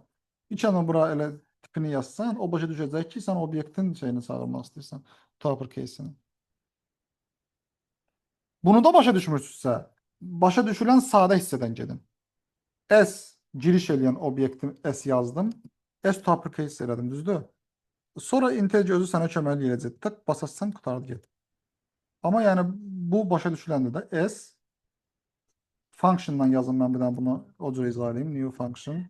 Speaker 1: bir kənə bura elə tipini yazsan, o başa düşəcək ki, sən obyektin şeyini çağırmaq istəyirsən, to uppercase-ini. Bunu da başa düşmürsünüzsə, başa düşülən sadə hissədən gedin. S giriş eləyən obyektin S yazdım. S to uppercase elədim, düzdür? Sonra integer özü sənə kömək eləyəcək. Tık basarsan qutardı get. Amma yəni bu başa düşüləndə də S functiondan yazım mən bir dənə bunu o cür izah edeyim. New function.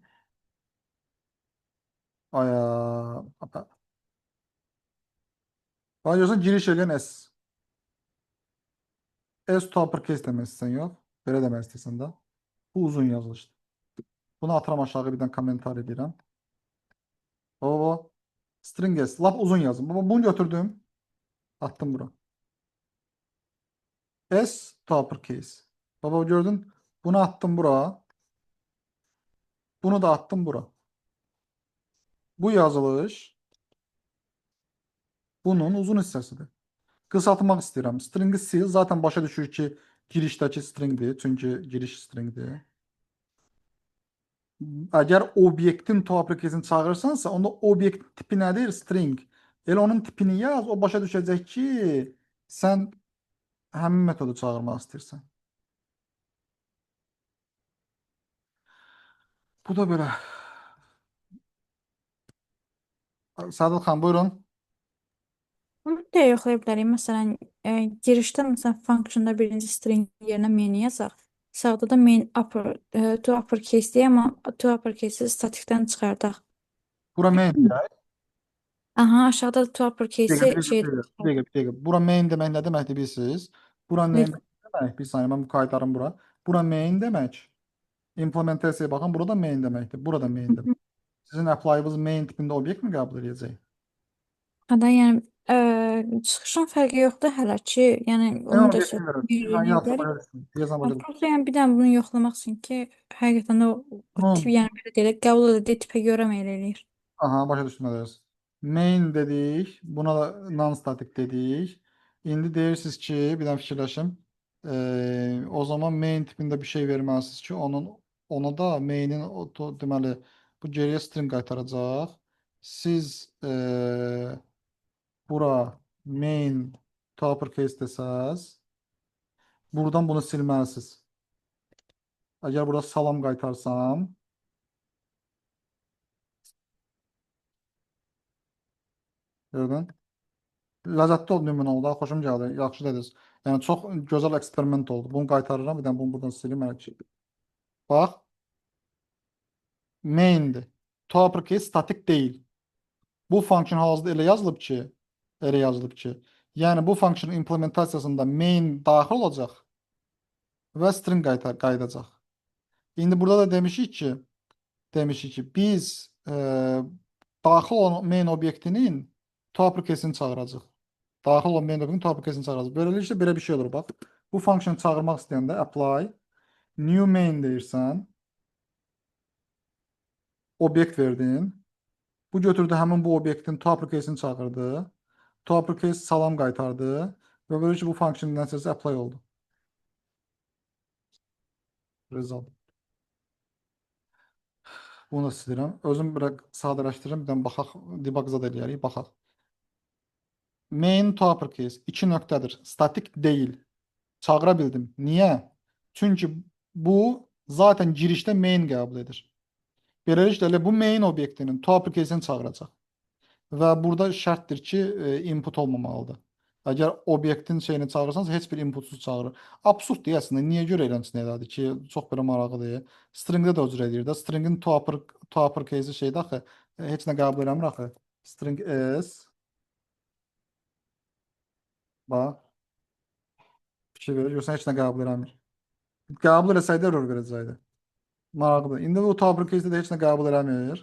Speaker 1: Aya. Bax görürsən giriş eləyən S. S to uppercase demək istəyirsən yox. Belə demək istəyirsən də. Bu uzun yazılışdır. Bunu atıram aşağı bir dənə komentar edirəm. O string S. Lap uzun yazım. Baba bunu götürdüm. Attım bura. S to uppercase. Baba gördün. Bunu attım bura. Bunu da attım bura. Bu yazılış bunun uzun hissəsidir. Qısaltmaq istəyirəm. Stringi sil. Zaten başa düşür ki, girişdəki stringdir. Çünki giriş stringdir. Əgər obyektin to uppercase-ini çağırırsansa, onda obyekt tipi nədir? String. Elə onun tipini yaz. O başa düşəcək ki, sən həmin metodu çağırmaq istəyirsən. Bu da böyle. Sadıl xan, buyurun.
Speaker 3: Bunu da yoxlaya bilərik. Məsələn, girişdə məsələn functionda birinci string yerinə main yazaq. Sağda da main to uppercase deyə, amma to uppercase statikdən çıxardaq.
Speaker 1: Bura main deyək.
Speaker 3: Aha, aşağıda da to
Speaker 1: Bir dəqiqə,
Speaker 3: uppercase'i
Speaker 1: bir
Speaker 3: şeydə
Speaker 1: dəqiqə, bir
Speaker 3: çıxardaq.
Speaker 1: dəqiqə, bir dəqiqə. Bura main demək nə deməkdir bilirsiniz? Bura main
Speaker 3: Left.
Speaker 1: demək, bir saniyə mən qaytarım bura. Bura main demək. Implementasiyaya baxın, burada main deməkdir. Burada main demək. Sizin apply-ınız main tipində obyekt mi qəbul edəcək?
Speaker 3: Ada, yəni çıxışın fərqi yoxdur hələ ki. Yəni
Speaker 1: Main
Speaker 3: onu da
Speaker 1: obyektini verir. Ha,
Speaker 3: öyrənə
Speaker 1: yazsa
Speaker 3: bilərik.
Speaker 1: başa düşsün. Yazan
Speaker 3: Ha,
Speaker 1: başa düşsün.
Speaker 3: prosta yəni bir dənə bunu yoxlamaq üçün ki, həqiqətən də o tip,
Speaker 1: Bunun,
Speaker 3: yəni belə deyək, qəbul edildiyi tipə görə mail eləyir.
Speaker 1: aha, başa düşmədiniz. Main dedik. Buna da non-static dedik. İndi deyirsiniz ki, bir dənə fikirləşim. O zaman main tipində bir şey verməlisiniz ki, ona da mainin deməli bu geriyə string qaytaracaq. Siz bura main to uppercase desəz, buradan bunu silməlisiniz. Əgər burada salam qaytarsam, gördün? Ləzzətli oldu nümunə oldu, xoşum gəldi, yaxşı dediniz. Yəni çox gözəl eksperiment oldu. Bunu qaytarıram, bir dənə bunu buradan silim hələ ki. Bax, maindir. To uppercase statik deyil. Bu function hazırda elə yazılıb ki, yəni bu function implementasiyasında main daxil olacaq və string qayıdacaq. İndi burada da demişik ki, biz daxil olan main obyektinin to uppercase'ini çağıracaq. Daxil olan main obyektinin to uppercase'ini çağıracaq. Beləliklə belə bir şey olur, bax. Bu function çağırmaq istəyəndə apply new main deyirsən, obyekt verdin. Bu götürdü həmin bu obyektin to uppercase'ini çağırdı. To uppercase salam qaytardı və böyle ki bu function nəticəsi apply oldu. Result. Bunu da silirəm. Özüm biraz sadələşdirirəm. Bir dənə baxaq, debug zad eləyərik, baxaq. Main to uppercase 2 nöqtədir. Statik deyil. Çağıra bildim. Niyə? Çünki bu zaten girişdə main qəbul edir. Beləliklə elə bu main obyektinin to uppercase'ini çağıracaq. Və burada şərtdir ki, input olmamalıdır. Əgər obyektin şeyini çağırırsanız, heç bir inputsuz çağırır. Absurddur əslində. Niyə görə eləsin elədir ki, çox belə maraqlıdır. Stringdə də o cür edir də. Stringin to uppercase-i şeydə axı, heç nə qəbul eləmir axı. String s, bax, fikir verir, yoxsa heç nə qəbul eləmir. Qəbul eləsəydə error verəcəkdi. Maraqlıdır. İndi bu to uppercase-də də heç nə qəbul eləmir.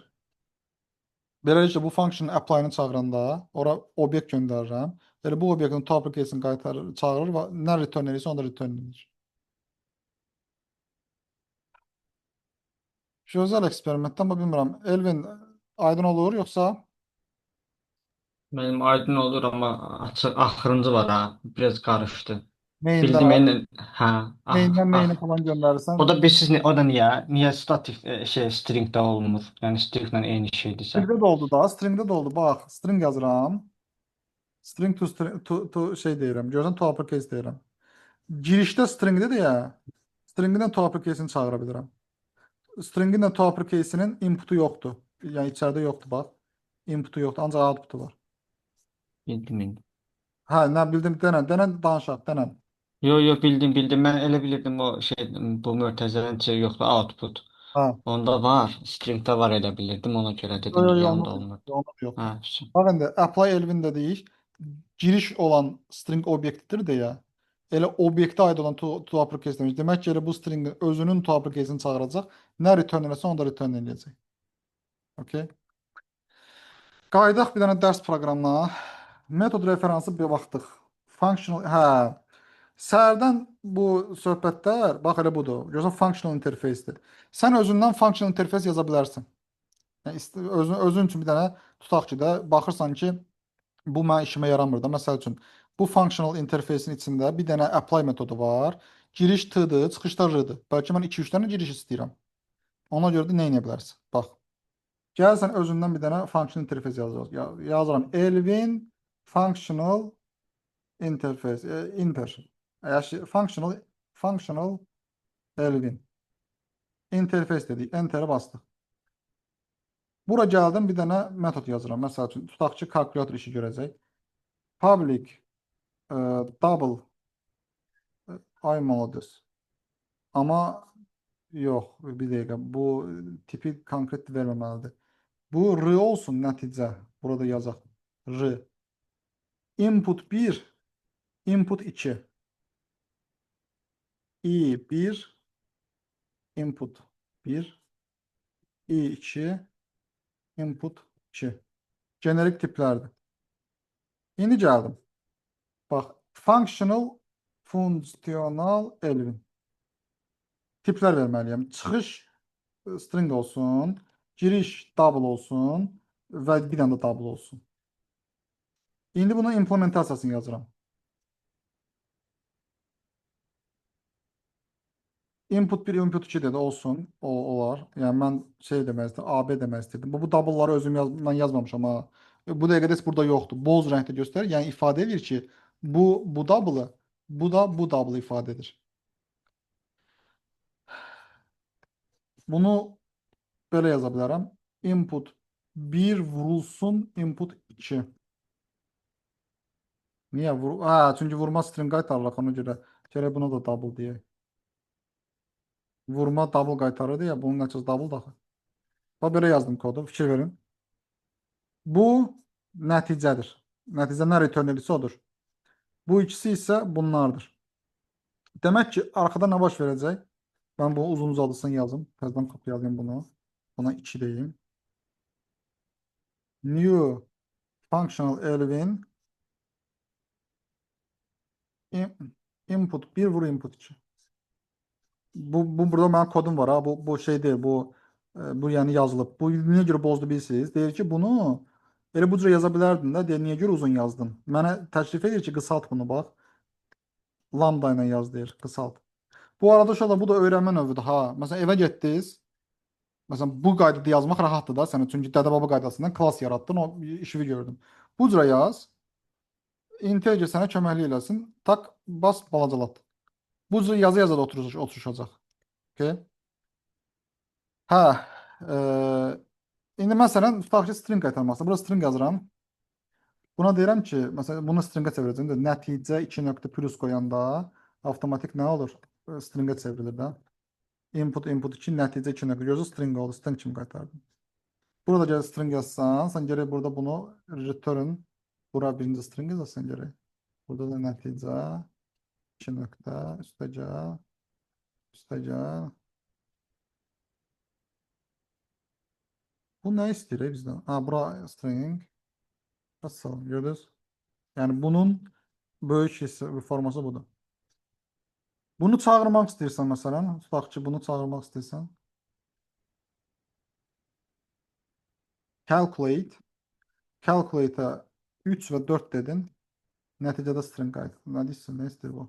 Speaker 1: Beləliklə bu function apply-nı çağıranda ora obyekt göndərirəm. Elə bu obyektin to uppercase-ini çağırır və nə return edirsə onu da return edir. Gözəl eksperimentdən, amma bilmirəm. Elvin, aydın olur yoxsa?
Speaker 2: Mənim aydın olur amma açıq axırıncı var ha. Biraz qarışdı.
Speaker 1: Maində,
Speaker 2: Bildim en hə.
Speaker 1: maindən
Speaker 2: Ah.
Speaker 1: mainə falan göndərirsən.
Speaker 2: O da bilirsiniz o da niyə statik stringdə olmur? Yəni stringlə eyni şeydirsə.
Speaker 1: Stringdə də oldu da, stringdə də oldu. Bax, string yazıram. String to şey deyirəm. Görürsən, to uppercase deyirəm. Girişdə stringdə deyə, stringdən to uppercase-ini çağıra bilirəm. Stringin də to uppercase-inin inputu yoxdur. Yəni içəridə yoxdur, bax. Inputu yoxdur, ancaq outputu var.
Speaker 2: Bildim.
Speaker 1: Hə, nə bildim, denən danışaq, denən.
Speaker 2: Yo bildim. Mən elə bilirdim o şey bu mötərizənin şey yoxdur, output.
Speaker 1: Hə.
Speaker 2: Onda var, stringdə var elə bilirdim. Ona görə dedim
Speaker 1: Yox,
Speaker 2: niyə
Speaker 1: yox,
Speaker 2: onda
Speaker 1: yox,
Speaker 2: olmur.
Speaker 1: onda yoxdur.
Speaker 2: Hə, düşün.
Speaker 1: Bax indi apply elvin deyik. Giriş olan string obyektidir deyə. Elə obyektə aid olan to uppercase demiş. Demək ki, elə bu stringin özünün to uppercase-ini çağıracaq. Nə return eləsə onu da return eləyəcək. Okay. Qayıdaq bir dənə dərs proqramına. Metod referansı bir baxdıq. Functional, hə. Səhərdən bu söhbətlər, bax elə budur. Görürsən, functional interface-dir. Sən özündən functional interface yaza bilərsən. Yəni, özün üçün bir dənə tutaq ki də, baxırsan ki, bu mənim işimə yaramır da. Məsəl üçün, bu functional interface-in içində bir dənə apply metodu var. Giriş t-dır, çıxış da r-dır. Bəlkə mən 2-3 dənə giriş istəyirəm. Ona görə də nə edə bilərsən? Bax. Gəlsən özündən bir dənə functional interface yazıram. Elvin functional interface, functional Elvin interface dedik. Enter'e bastık. Bura gəldim bir dənə metod yazıram. Məsəl üçün tutaq ki, kalkulyator işi görəcək. Public double ay molodus. Amma yox, bir dəqiqə. Bu tipi konkret verməməlidir. Bu R olsun nəticə. Burada yazaq. R. Input 1, input 2. I1, input 1, I2, input 2. Generik tiplərdir. İndi gəldim. Bax, functional, funksiyonal, Elvin. Tiplər verməliyəm. Çıxış string olsun, giriş double olsun və bir dənə də double olsun. İndi bunun implementasiyasını yazıram. Input 1, input 2 dedi olsun. O olar. Yəni mən şey demək istəyirdim, AB demək istəyirdim. Bu double'ları özüm mən yazmamışam ha. Bu dəqiqədə heç burada yoxdur. Boz rəngdə göstərir. Yəni ifadə edir ki, bu double'ı, bu da bu double'ı ifadə edir. Bunu belə yaza bilərəm. Input 1 vurulsun, input 2. Niyə vur? Ha, çünki vurma string qaytarırıq ona görə. Gərək buna da double deyək. Vurma double qaytarırdı ya, bunun nəticəsi double daxil. Bax belə yazdım kodu, fikir verin. Bu nəticədir. Nəticə nə return edirsə odur. Bu ikisi isə bunlardır. Demək ki, arxada nə baş verəcək? Mən bunu uzun uzadısını yazım. Təzədən kopyalayayım bunu. Buna 2 deyim. New functional Elvin input 1 vur input 2. Bu burada mənim kodum var ha. Bu şey deyil. Bu yəni yazılıb. Bu niyə görə bozdu bilirsiniz? Deyir ki, bunu elə bu cür yaza bilərdin də. Deyir niyə görə uzun yazdın? Mənə təklif edir ki, qısalt bunu bax. Lambda ilə yaz deyir, qısalt. Bu arada uşaqlar bu da öyrənmə növüdür ha. Məsələn evə getdiniz. Məsələn bu qaydada yazmaq rahatdır da sənə. Çünki dədə-baba qaydasından klass yaratdın, o işini gördüm. Bu cür yaz. IntelliJ sənə köməklik eləsin. Tak bas balacalat. Bu cür yazı-yazı da oturuşacaq. Okay? Hə, indi məsələn tutaq ki, string qaytarmaq. Burada string yazıram. Buna deyirəm ki, məsələn bunu stringə çevirəcəm də nəticə 2 nöqtə plus qoyanda avtomatik nə olur? Stringə çevrilir də. Input 2 nəticə 2 nöqtə görürsüz string oldu. String kimi qaytardım. Burada gəl string yazsan, sən gərək burada bunu return bura birinci string yazsan gərək. Burada da nəticə 2 nöqtə üstəgəl. Bu nə istəyir bizdən? Ha, bura string. Nasıl gördünüz? Yəni bunun böyük forması budur. Bunu çağırmaq istəyirsən məsələn, tutaq ki, bunu çağırmaq istəyirsən. Calculate-a 3 və 4 dedin. Nəticədə string qayıt. Nə deyirsən, nə istəyir bu?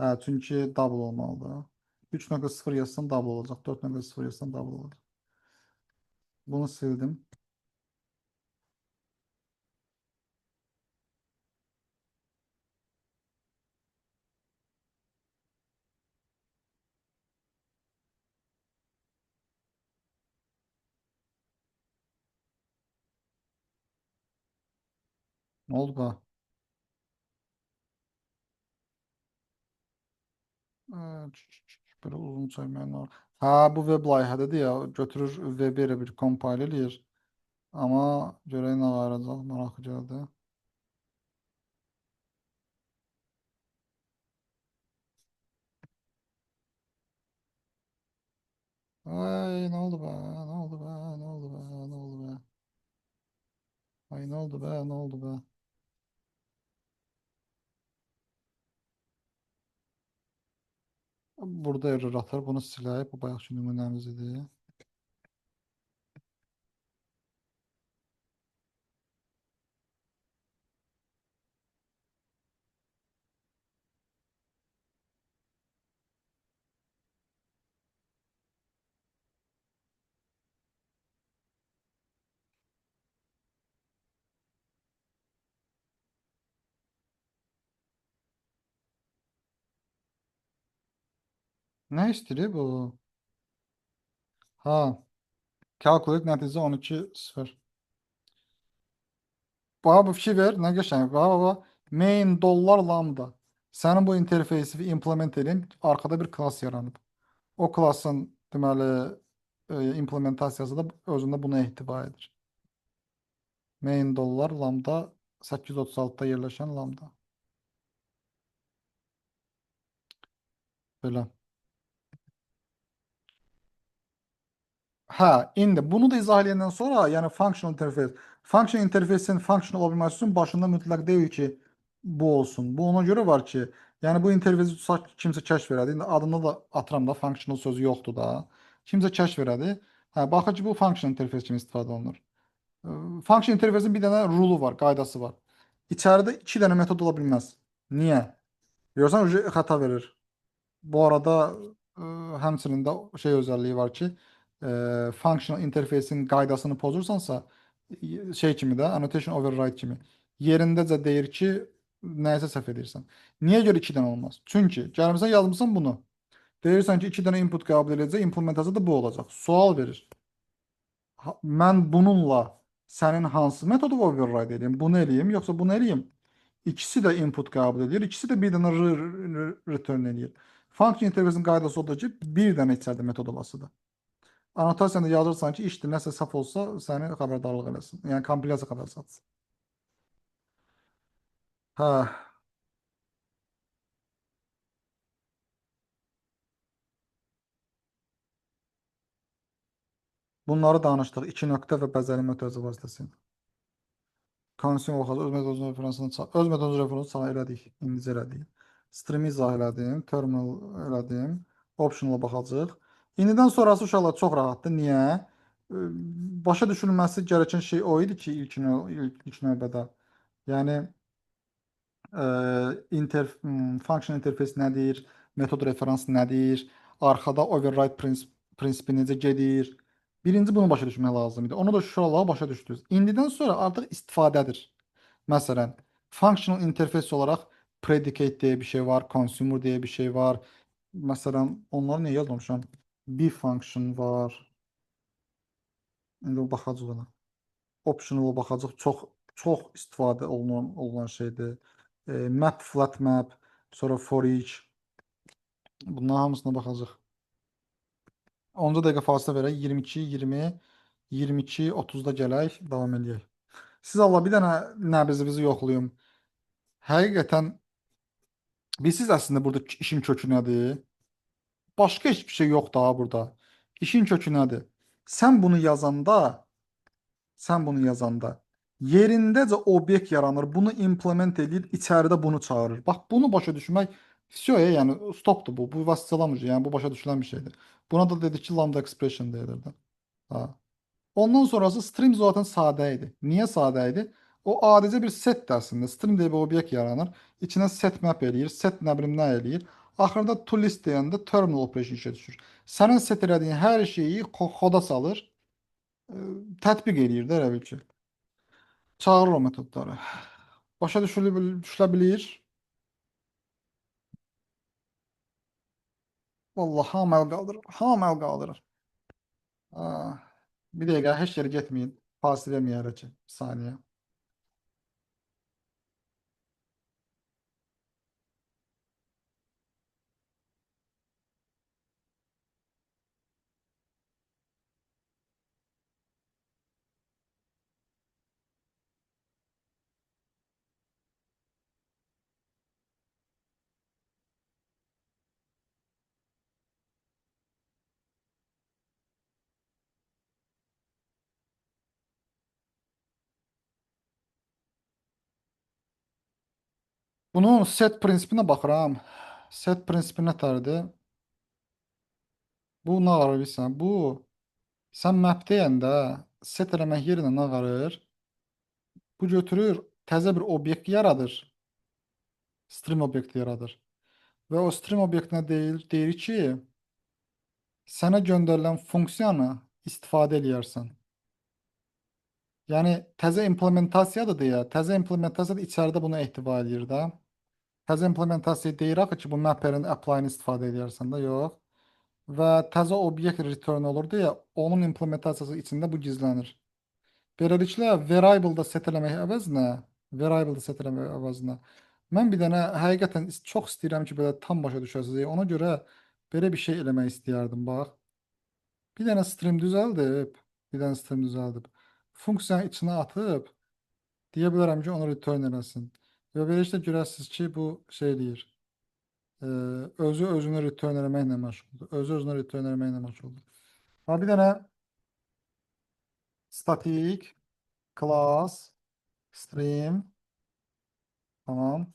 Speaker 1: Hə, çünki double olmalıdır. 3.0 yazsan double olacaq, 4.0 yazsan double olacaq. Bunu sildim. Nə oldu bu? Belə uzun çəkməyən var. Hə, bu web layihədədir ya, götürür web elə bir compile eləyir. Amma görək nə ayıracaq, maraq gəldi. Ay, nə oldu be, nə oldu be, nə oldu be, nə oldu be. Ay, nə oldu be, nə oldu be. Burada error atar, bunu silək, bu bayaqki nümunəmiz idi. Nə istəyir bu? Ha, Calculate nəticə 12 0. Bana bu fikir ver, nə qəşəng. Baba, main dollar lambda. Sənin bu interfeysi implement edin, arkada bir class yaranıb. O classın deməli implementasiyası da özündə buna ehtiva edir. Main dollar lambda 836-da yerləşən lambda. Belə. Hə, indi bunu da izah edəndən sonra, yəni functional interface. Function interface'in functional olabilməsi üçün başında mütləq deyil ki, bu olsun. Bu ona görə var ki, yəni bu interfeysi kimsə kəşf elədi. İndi adında da atıram da functional sözü yoxdur da. Kimsə kəşf elədi. Hə, baxın ki, bu function interface kimi istifadə olunur. Function interfeysin bir dənə rulu var, qaydası var. İçəridə 2 dənə metod ola bilməz. Niyə? Görürsən, xəta verir. Bu arada həmçinin də şey özəlliyi var ki, functional interfeysin qaydasını pozursansa, şey kimi də annotation override kimi yerindəcə deyir ki, nəyəsə səhv edirsən. Niyə görə 2 dənə olmaz? Çünki gəlmisən yazmısan bunu. Deyirsən ki, 2 dənə input qəbul edəcək, implementasiyada da bu olacaq. Sual verir. Mən bununla sənin hansı metodu override edeyim? Bunu eləyim, yoxsa bunu eləyim? İkisi də input qəbul edir, ikisi də bir dənə return edir. Function interfeysin qaydası odur ki, bir dənə içəridə metod olasıdır. Annotasiyada yazırsan ki, işdir, nəsə səhv olsa səni xəbərdarlıq eləsin. Yəni kompilyasiya xəbər satsın. Hə, bunları danışdıq. 2 nöqtə və bəzəli mötərizə vasitəsilə. Kondision oxucu öz metodunun referansını öz metodunun referansını sağ elədik. İndicə elədik. Stream izah elədim, terminal elədim. Optionala baxacağıq. İndidən sonrası uşaqlar çox rahatdır. Niyə? Başa düşülməsi gərəkən şey o idi ki, ilk növbədə. Yəni function interface nədir? Metod referans nədir? Arxada override prinsipi necə gedir? Birinci bunu başa düşmək lazım idi. Onu da uşaqlar başa düşdünüz. İndidən sonra artıq istifadədir. Məsələn, functional interface olaraq predicate deyə bir şey var, consumer deyə bir şey var. Məsələn, onları niyə yazmamışam? Bir function var. İndi baxacağıq ona. Optional baxacaq. Çox istifadə olunan şeydir. Map, flat map, sonra for each. Bunların hamısına baxacaq. 10 dəqiqə fasilə verək. 22, 20, 22, 30-da gələk, davam eləyək. Siz Allah bir dənə nəbzimizi yoxlayın. Həqiqətən bilirsiniz əslində burada işin kökü nədir? Başqa heç bir şey yoxdur ha burada. İşin kökü nədir? Sən bunu yazanda yerindəcə obyekt yaranır, bunu implement edir, içəridə bunu çağırır. Bax, bunu başa düşmək yəni stopdur bu. Bu vasitəlamır, yəni bu başa düşülən bir şeydir. Buna da dedik ki, lambda expression deyilir də. Ha. Ondan sonrası stream zaten sadə idi. Niyə sadə idi? O adicə bir setdir əslində. Stream deyə bir obyekt yaranır. İçinə set map eləyir, set nə bilim nə eləyir. Axırda to list deyəndə terminal operation işə düşür. Sənin set elədiyin hər şeyi xoda salır, tətbiq eləyir də elə bil ki. Çağırır o metodları. Başa düşülə bilir. Vallahi hamı əl qaldırır. Hamı əl qaldırır. Bir dəqiqə, heç yerə getməyin. Fasilə verməyərək ki, bir saniyə. Bunun set prinsipinə baxıram. Set prinsipi nətərdir? Bu nə qarır bilirsən? Bu sən map deyəndə set eləmək yerinə nə qarır? Bu götürür, təzə bir obyekt yaradır. Stream obyekti yaradır. Və o stream obyektinə deyir ki, sənə göndərilən funksiyanı istifadə eləyərsən. Yəni təzə implementasiyadır deyə, təzə implementasiya da içəridə bunu ehtiva edir də. Təzə implementasiya deyir axı ki, bu mapperin apply-ını istifadə edərsən də, yox. və təzə obyekt return olurdu ya, onun implementasiyası içində bu gizlənir. Beləliklə, variable-da set eləmək əvəzinə, variable-da set eləmək əvəzinə, mən bir dənə həqiqətən çox istəyirəm ki, belə tam başa düşəsiniz. Ona görə belə bir şey eləmək istəyərdim, bax. Bir dənə stream düzəldib, bir dənə stream düzəldib, funksiyanın içinə atıb, deyə bilərəm ki, onu return eləsin. Və beləliklə görəsiniz ki, bu şey deyir. Özü özünü return eləməklə məşğuldur. Özü özünü return eləməklə məşğuldur. Ha, bir dənə static class stream, tamam,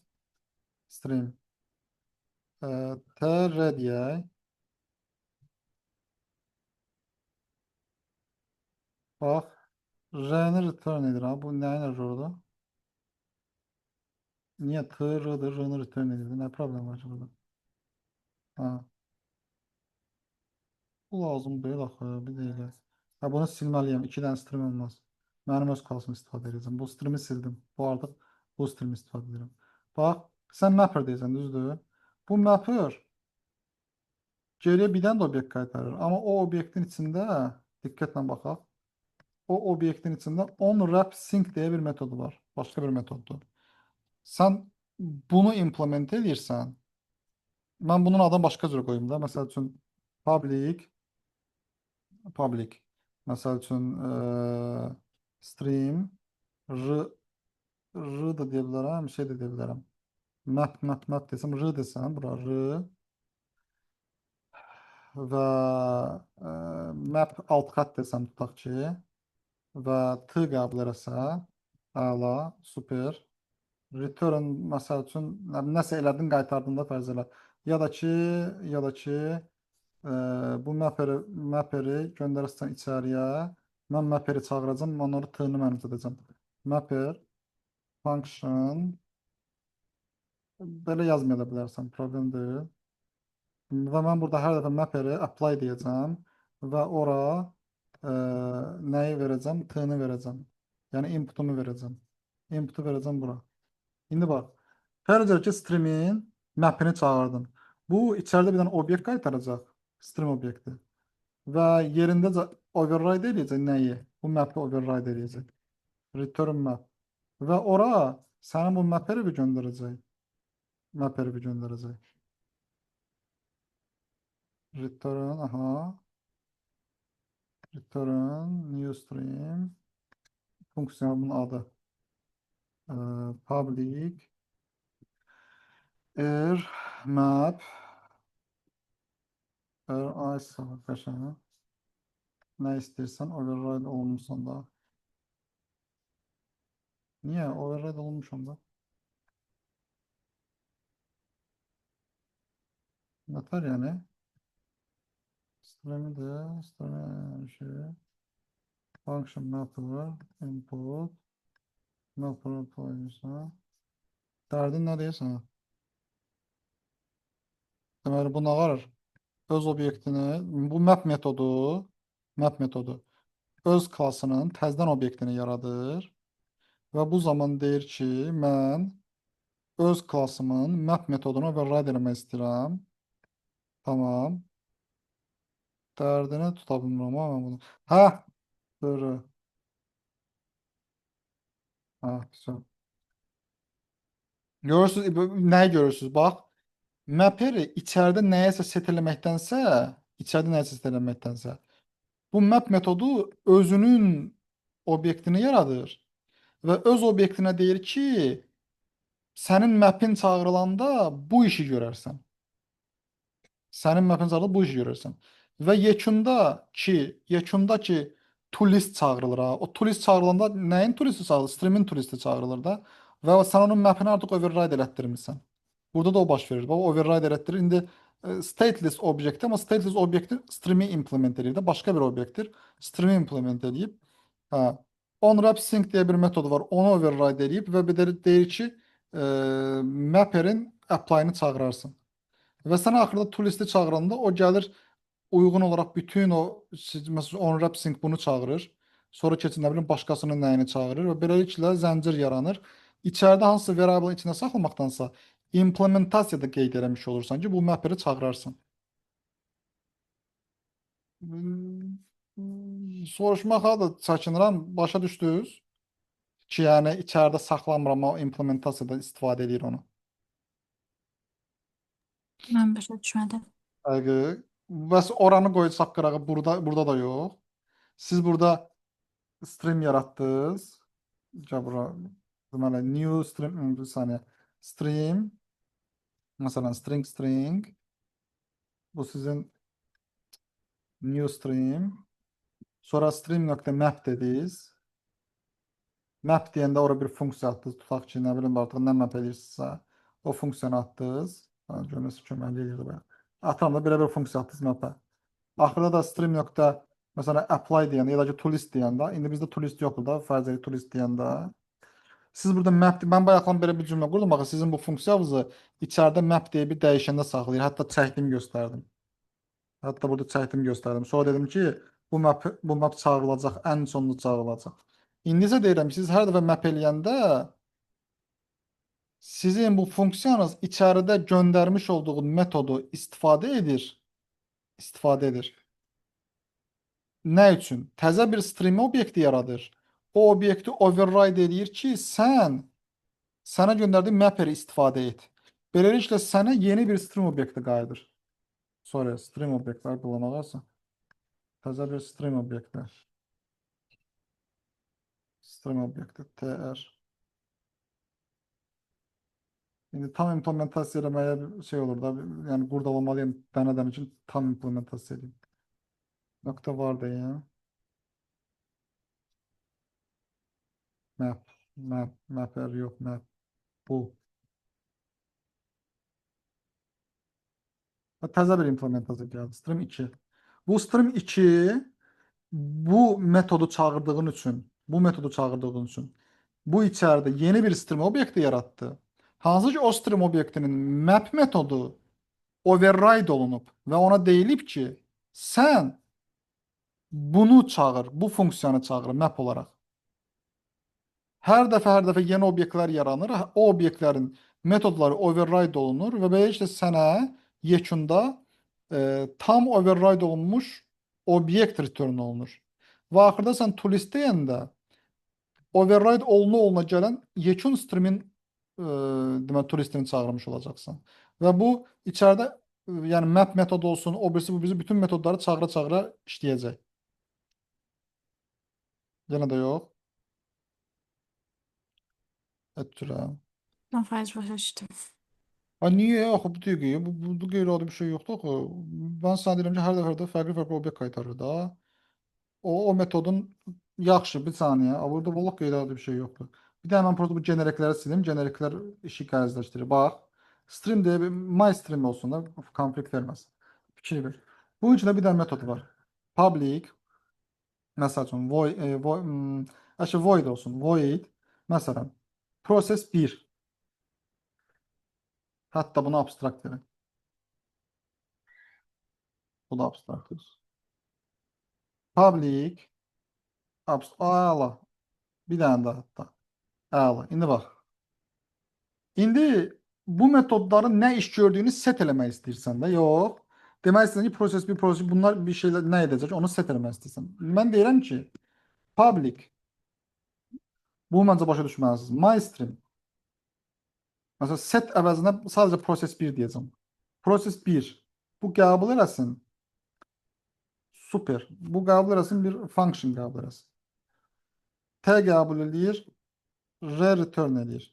Speaker 1: stream tr deyək. Bax, r-ni return edir ha. Bu nəyin errordur? Niyə tr-dır, r-ni return edir? Nə problem var ki burada? Ha. Bu lazım deyil axı, bir dəqiqə. Ha, bunu silməliyəm. 2 dənə stream olmaz. Mənim öz klasımı istifadə edəcəm. Bu streami sildim. Bu artıq bu streami istifadə edirəm. Bax, sən mapper deyirsən, düzdür? Bu mapper geriyə bir dənə də obyekt qaytarır. Amma o obyektin içində, diqqətlə baxaq. O obyektin içində onWrapSync deyə bir metodu var. Başqa bir metoddur. Sən bunu implement edirsən, mən bunun adını başqa cür qoyum da. Məsəl üçün public. Məsəl üçün stream r da deyə bilərəm, şey də deyə bilərəm. Map desəm, r desəm, bura r və map alt xətt desəm tutaq ki və t qəbul eləsə, əla, super. Return məsəl üçün nəsə elədin, qaytardın da fərz elə. Ya da ki bu mapperi göndərəsən içəriyə. Mən mapperi çağıracam, mən onu t-ni mənimsət edəcəm. Mapper function belə yazmaya da bilərsən, problem deyil. Və mən burada hər dəfə mapperi apply deyəcəm və ora nəyi verəcəm? T-ni verəcəm. Yəni inputumu verəcəm. Inputu verəcəm bura. İndi bax, fərz ki, streamin mapini çağırdım. Bu içəridə bir dənə obyekt qaytaracaq, stream obyekti. Və yerində override edəcək nəyi? Bu map'i override edəcək. Return map. Və ora sənin bu map'eri bir göndərəcək. Map'eri bir göndərəcək. Return, aha. Return, new stream. Funksiyonun adı. Public. Map. Ice qəşəng. Nə istəyirsən, override olunmuşsan da. Niyə? Override olunmuşam da. Nətər yəni? Stream'i də, stream'i şey. Function mapper, input. Mapper koyursan. Dərdin nə deyirsən? Deməli, bu nə qarır? Öz obyektini, bu map metodu öz klasının təzdən obyektini yaradır və bu zaman deyir ki, mən öz klasımın map metodunu override eləmək istəyirəm. Tamam. Dərdini tuta bilmirəm ama mən bunu. Hə, doğru. Ha, güzel. Görürsünüz, nəyi görürsünüz? Bax, maperi içəridə nəyəsə set eləməkdənsə, bu map metodu özünün obyektini yaradır və öz obyektinə deyir ki, sənin mapin çağırılanda bu işi görərsən. Sənin mapin çağırılanda bu işi görərsən. Və yekunda ki, toList çağırılır ha. O toList çağırılanda nəyin toListi çağırılır? Streamin toListi çağırılır da. Və sən onun mapini artıq override elətdirmirsən. Burada da o baş verir. Bax, override elətdirir. İndi stateless obyekti, amma stateless obyekti stream'i implement edir də. Başqa bir obyektdir. Stream'i implement edib. Hə. OnWrapSync deyə bir metodu var. Onu override edib və bir də deyir ki, mapperin apply-ını çağırarsın. Və sən axırda toList-i çağıranda o gəlir uyğun olaraq bütün o məsələn OnWrapSync bunu çağırır. Sonra keçir nə bilim başqasının nəyini çağırır və beləliklə zəncir yaranır. İçəridə hansısa variable içində saxlamaqdansa, implementasiyada qeyd eləmiş olursan ki, bu mapperi çağırarsın. Soruşmağa da çəkinirəm. Başa düşdünüz ki, yəni içəridə saxlamıram, o implementasiyada istifadə edir onu.
Speaker 3: Mən başa düşmədim.
Speaker 1: Həqiqi. Bəs oranı qoyacaq qırağa, burada da yox. Siz burada stream yaratdınız. Bura deməli new stream bir saniyə. Stream məsələn string bu sizin new stream. Sonra stream.map dediniz. Map deyəndə ora bir funksiya atdınız. Tutaq ki, nə bilim artıq nə map edirsinizsə o funksiyanı atdınız. Görünüz köməkli edir bu. Atam da belə bir funksiya atdınız mapə. Axırda da stream nöqtə məsələn apply deyəndə ya da ki toolist deyəndə indi bizdə toolist yoxdur da fərz edək toolist deyəndə siz burada map mən bayaqdan belə bir cümlə qurdum axı sizin bu funksiyanızı içəridə map deyə bir dəyişəndə saxlayır. Hətta çəkdim göstərdim. Hətta burada çəkdim göstərdim. Sonra dedim ki bu map çağırılacaq, ən sonunda çağırılacaq. İndi isə deyirəm ki siz hər dəfə map eləyəndə sizin bu funksiyanız içəridə göndərmiş olduğu metodu istifadə edir. Nə üçün? Təzə bir stream obyekti yaradır. O obyekti override edir ki, sənə göndərdiyi mapper'i istifadə et. Beləliklə sənə yeni bir stream obyekti qayıdır. Sorry, stream obyektlər bulunacaqsa. Təzə bir stream obyekti. Stream obyekti tr. İndi tam implementasiya eləməyə şey olur da, yəni qurdalamalıyım dənədən üçün tam implementasiya edeyim. Nöqtə var deyim. Mapper yox, map. Bu. Təzə bir implementasiya gəldi. Stream 2. Bu stream 2 bu metodu çağırdığın üçün bu içəridə yeni bir stream obyekti yaratdı. Hansı ki o stream obyektinin map metodu override olunub və ona deyilib ki, sən bunu çağır, bu funksiyanı çağır map olaraq. Hər dəfə yeni obyektlər yaranır. O obyektlərin metodları override olunur və beləliklə sənə yekunda tam override olunmuş obyekt return olunur. Və axırda sən toolist deyəndə override oluna gələn yekun streamin deməli toolistini çağırmış olacaqsan. Və bu içəridə yəni map metodu olsun, o birisi bu birisi bütün metodları çağıra işləyəcək. Yenə də yox. Etdirəm.
Speaker 3: Mən faiz başa düşdüm.
Speaker 1: Niyə axı bu dəqiqə? Bu qeyri-adi bir şey yoxdur axı. Mən sənə deyirəm ki, hər dəfə fərqli obyekt qaytarır da. O metodun yaxşı bir saniyə. Burada vallahi qeyri-adi bir şey yoxdur. Bir də mən burada bu generikləri silim. Generiklər işi qəlizləşdirir. Bax, stream deyə bir my stream olsun da konflikt verməsin. Fikir ver. Bu içində bir dənə metod var. Public məsəl üçün void olsun. Void məsələn process 1. Hətta bunu abstrakt edin. Bu da abstraktdır. Public əla. Bir dənə daha hətta. Əla. İndi bax. İndi bu metodların nə iş gördüyünü set eləmək istəyirsən də, yox. Demək istəyirsən ki, proses bir proses bunlar bir şeylər nə edəcək, onu set eləmək istəyirsən. Mən deyirəm ki, public bu məncə başa düşməlisiniz. MyStream məsələn set əvəzinə sadəcə proses 1 deyəcəm. Proses 1 bu qəbul eləsin. Super. Bu qəbul eləsin, bir function qəbul eləsin. T qəbul edir, R return edir.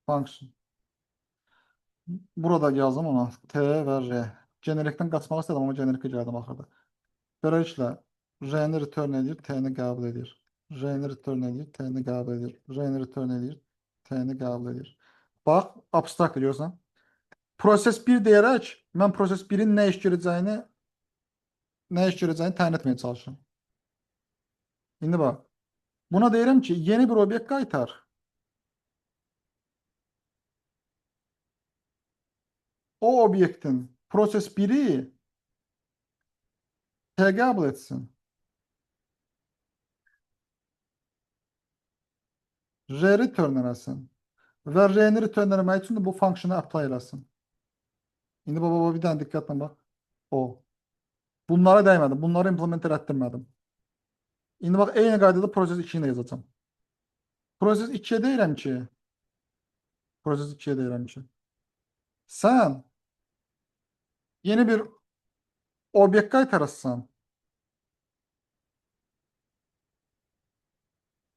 Speaker 1: Function. Burada yazdım ona. T və R. Generikdən qaçmaq istədim, amma generikə gəldim axırda. Beləliklə, R-ni return edir, T-ni qəbul edir. R-ni return edir, T-ni qəbul edir. R-ni return edir, T-ni qəbul edir. Bax, abstrakt görürsən. Proses 1 deyərək, mən proses 1-in nə iş görəcəyini təyin etməyə çalışıram. İndi bax, buna deyirəm ki, yeni bir obyekt qaytar. O obyektin proses 1-i T qəbul etsin. R return eləsin. Və R-ni return eləmək üçün də bu funksionu apply eləsin. İndi baba bir dənə diqqətlə bax. O. Bunlara dəymədim. Bunları implement etdirmədim. İndi bax, eyni qaydada proses 2-ni də yazacağım. Proses 2-yə deyirəm ki, proses 2-yə deyirəm ki, sən yeni bir obyekt qaytarırsan.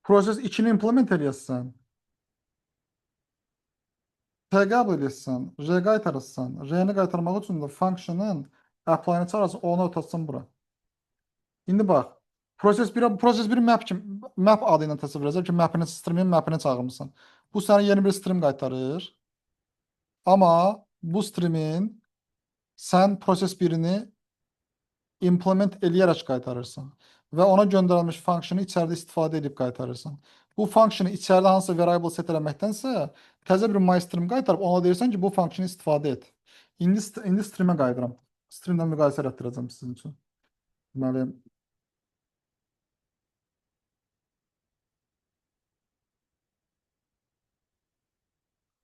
Speaker 1: Proses 2-ni implement eləyəsən. P qəbul edirsən, R qaytarırsan. R-ni qaytarmaq üçün də function'ın apply-ını çağırırsan, onu ötəsən bura. İndi bax, proses 1 map adı ilə təsəvvür edəcək ki, streamin mapini çağırmısan. Bu sənə yeni bir stream qaytarır. Amma bu streamin sən proses 1-ni implement eləyərək qaytarırsan və ona göndərilmiş funksionu içəridə istifadə edib qaytarırsan. Bu funksionu içəridə hansısa variable set eləməkdənsə, təzə bir MyStream qaytarıb ona deyirsən ki, bu funksionu istifadə et. İndi streamə qayıdıram. Streamlə müqayisə etdirəcəm sizin üçün. Deməli,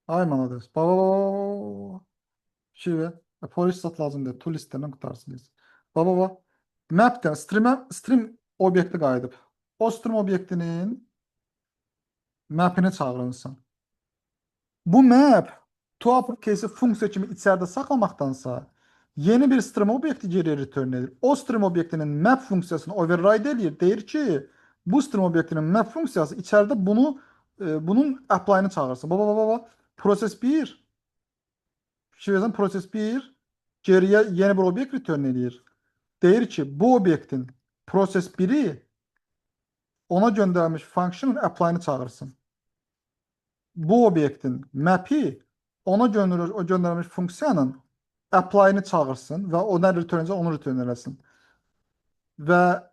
Speaker 1: ay manades. Şey, polish stat lazım deyil. Tool listədən qutarsınız. Baba. Map'dən stream obyekti qayıdıb. O stream obyektinin map'ini çağırırsan. Bu map toUpperCase funksiya kimi içəridə saxlamaqdansa yeni bir stream obyekti geriyə return edir. O stream obyektinin map funksiyasını override edir. Deyir ki, bu stream obyektinin map funksiyası içəridə bunun apply-ını çağırsın. Baba. Proses 1 proses 1 geriyə yeni bir obyekt return edir. Deyir ki, bu obyektin proses 1-i ona göndərilmiş function'ın apply-ını çağırsın. Bu obyektin map'i ona göndərilmiş funksiyanın apply-ını çağırsın və o nə return edəcək, onu return eləsin. Və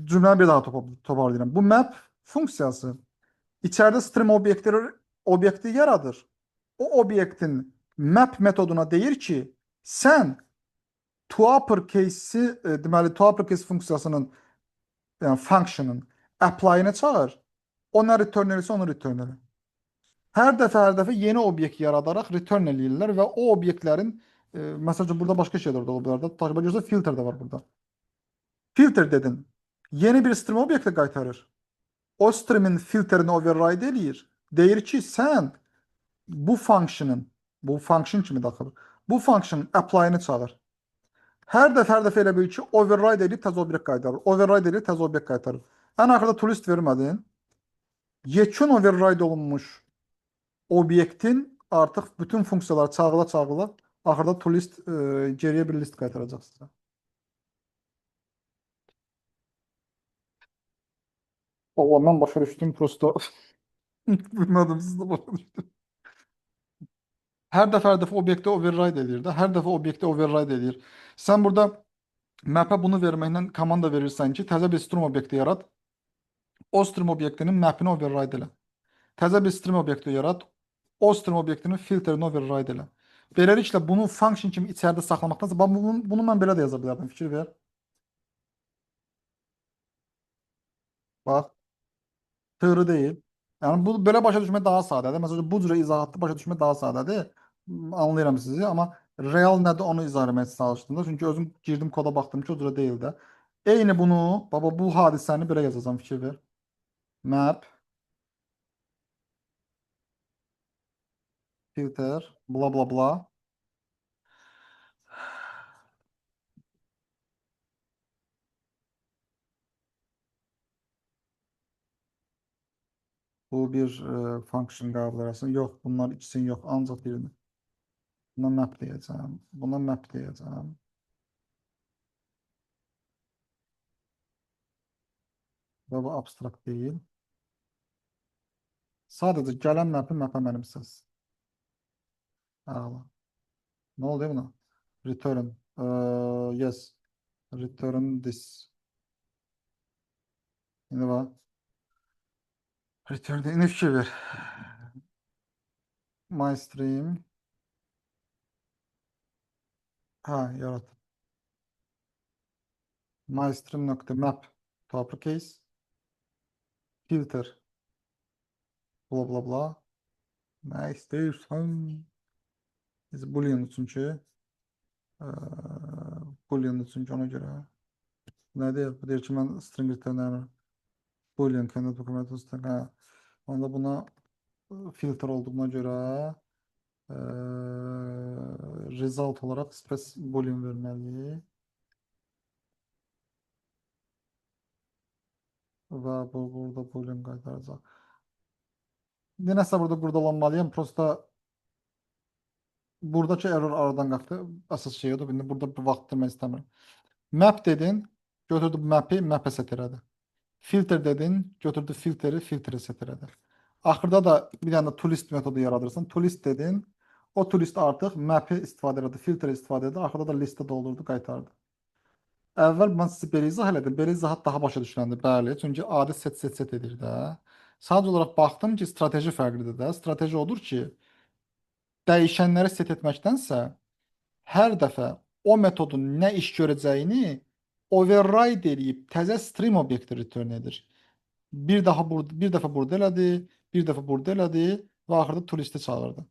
Speaker 1: cümləni bir daha toparlayıram. Bu map funksiyası içəridə stream obyekti yaradır. O obyektin map metoduna deyir ki, sən toUpperCase-i, deməli toUpperCase funksiyasının, yəni function'ın apply-ını çağır. O nə return edirsə, onu return edir. Hər dəfə yeni obyekt yaradaraq return eləyirlər və o obyektlərin, məsələn, burada başqa şeylər də ola bilər də. Təqribən görürsə, filter də var burada. Filter dedin. Yeni bir stream obyekti qaytarır. O streamin filterini override eləyir. Deyir ki, sən bu function kimi daxil, bu function'ın apply-ını çağır. Hər dəfə elə bil ki, override edib təzə obyekt qaytarır. Override edib təzə obyekt qaytarır. Ən axırda toolist vermədin. Yekun override olunmuş obyektin artıq bütün funksiyaları çağıla axırda toolist geriyə bir list qaytaracaq sizə. Allah, mən başa düşdüm prosto. Bilmədim, siz də başa düşdüm. Hər dəfə obyekti override edir də. Hər dəfə obyekti override edir. Sən burada map'ə bunu verməklə komanda verirsən ki, təzə bir stream obyekti yarat. O stream obyektinin map'ini override elə. Təzə bir stream obyekti yarat. O stream obyektinin filterini override elə. Beləliklə bunu function kimi içəridə saxlamaqdansa, bunu mən belə də yaza bilərdim. Fikir ver. Bax, tığrı deyil. Yəni bu belə başa düşmək daha sadədir. Məsələn, bu cürə izahatlı başa düşmək daha sadədir. Anlayıram sizi, amma real nədir onu izah etməyə çalışdım da. Çünki özüm girdim koda baxdım ki, o cürə deyil də. Eyni bunu, baba, bu hadisəni belə yazacağam, fikir ver. Map filter bla bla bla. Bu bir function qəbul arasında. Yox, bunlar ikisini yox, ancaq birini. Buna map deyəcəm. Buna map deyəcəm. Və bu abstrakt deyil. Sadəcə gələn map'i map'a mənimsəz. Ağla. Nə oldu ya buna? Return. Yes. Return this. İndi bax. Return indi fikir ver. MyStream. Ha, yarat. MyStream.map toUpperCase. Filter. Bla bla bla. Nə istəyirsən? Biz boolean çünki. Boolean çünkü ona göre. Ne deyir? Bu deyir ki mən string return Boolean cannot document string. Ha. Onda buna filter olduğuna göre result olarak boolean verməliyik. Və bu burada boolean qaytaracaq. Nəsə burada qurdalanmalıyam. Prosta buradakı error aradan qalxdı. Əsas şey odur. İndi burada bir vaxt demək istəmirəm. Map dedin, götürdü bu map'ə set elədi. Filter dedin, götürdü filtrə set elədi. Axırda da bir dənə toolist metodu yaradırsan. Toolist dedin, o toolist artıq map'i istifadə elədi, filtrə istifadə elədi. Axırda da listə doldurdu, qaytardı. Əvvəl mən sizə belə izah elədim. Belə izahat daha başa düşüləndir. Bəli, çünki adi set edir də. Sadəcə olaraq baxdım ki, strateji fərqlidir də. Strateji odur ki, dəyişənləri set etməkdənsə hər dəfə o metodun nə iş görəcəyini override edib təzə stream obyekti return edir. Bir dəfə burada elədi, bir dəfə burada elədi və axırda toolisti çağırdı.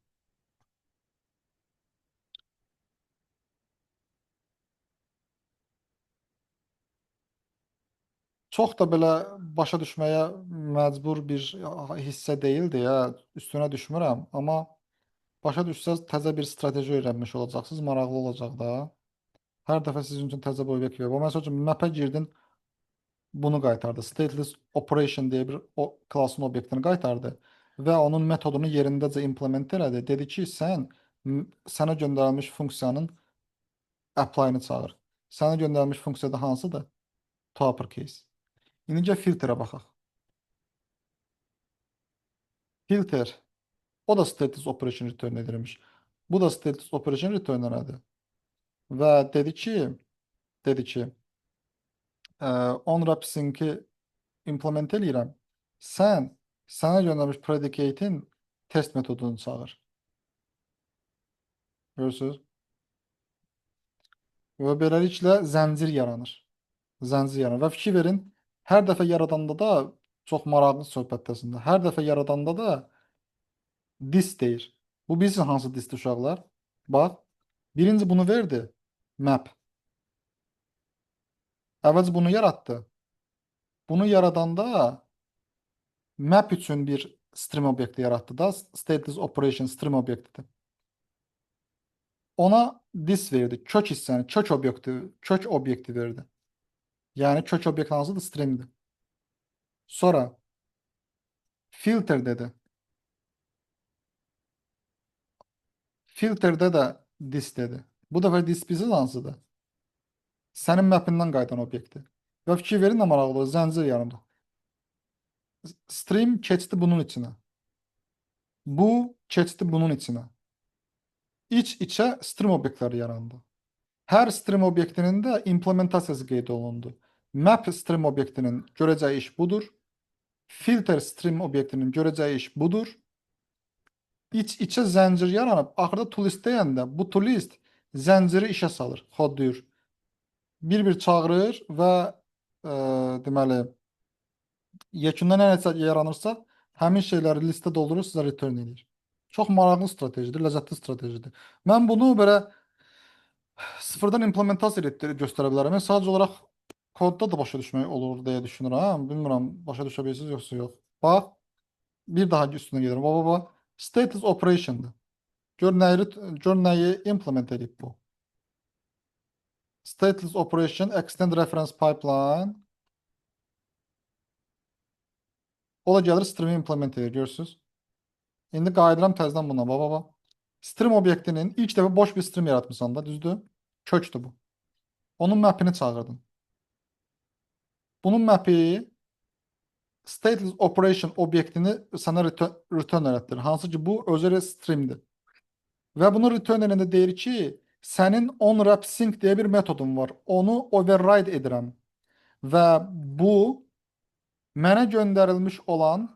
Speaker 1: Çox da belə başa düşməyə məcbur bir hissə deyildi ya, üstünə düşmürəm, amma başa düşsəz təzə bir strateji öyrənmiş olacaqsınız, maraqlı olacaq da. Hər dəfə sizin üçün təzə bir obyekt verir. Məsəl üçün map'ə girdin, bunu qaytardı. Stateless operation deyə bir klassın obyektini qaytardı və onun metodunu yerindəcə implement elədi. Dedi ki, sənə göndərilmiş funksiyanın apply-ını çağır. Sənə göndərilmiş funksiyada hansıdır? To uppercase. İndi filtrə baxaq. Filter. O da stateless operation return edirmiş. Bu da stateless operation return elədi. Və dedi ki, on wrapping-i implement eləyirəm. Sənə göndərmiş predicate'in test metodunu çağır. Görürsünüz? Və beləliklə zəncir yaranır. Və fikir verin, hər dəfə yaradanda da çox maraqlı söhbətdəsində. Hər dəfə yaradanda da dis deyir. Bu bilirsin hansı disdir uşaqlar? Bax, birinci bunu verdi, map. Əvvəlcə bunu yaratdı. Bunu yaradanda map üçün bir stream obyekti yaratdı da, stateless operation stream obyektidir. Ona dis verdi, kök hissəni, kök obyekti verdi. Yəni kök obyekt hansıdır? Streamdir. Sonra filter dedi. Filterdə də dis dedi. Bu dəfə dis bizi hansıdır? Sənin mapindən qayıdan obyekti. Və fikir verin nə maraqlı, zəncir yarandı. Stream keçdi bunun içinə. Bu keçdi bunun içinə. İç-içə stream obyektləri yarandı. Hər stream obyektinin də implementasiyası qeyd olundu. Map stream obyektinin görəcəyi iş budur. Filter stream obyektinin görəcəyi iş budur. İç-içə zəncir yaranıb, axırda toolist deyəndə bu toolist zənciri işə salır, kodlayır. Bir-bir çağırır və deməli, yekunda nə nəsə yaranırsa, həmin şeyləri listə doldurur, sizə return edir. Çox maraqlı stratejidir, ləzzətli stratejidir. Mən bunu belə sıfırdan implementasiya göstərə bilərəm. Mən sadəcə olaraq kodda da başa düşmək olur deyə düşünürəm. Bilmirəm, başa düşə bilirsiniz yoxsa yox. Bax, bir daha üstünə gedirəm. Bax. Stateless operation'dır. Gör nəyi implement edib bu. Stateless operation, extend reference pipeline. O da gəlir stream'i implement edir, görürsünüz. İndi qayıdıram təzədən buna, bax. Stream obyektinin ilk dəfə boş bir stream yaratmışsan da, düzdür? Kökdür bu. Onun map'ini çağırdın. Bunun map'i stateless operation obyektini sənə return elətdirir. Hansı ki, bu özü streamdir. Və bunu return eləyəndə deyir ki, sənin onWrappSync deyə bir metodun var. Onu override edirəm. Və bu mənə göndərilmiş olan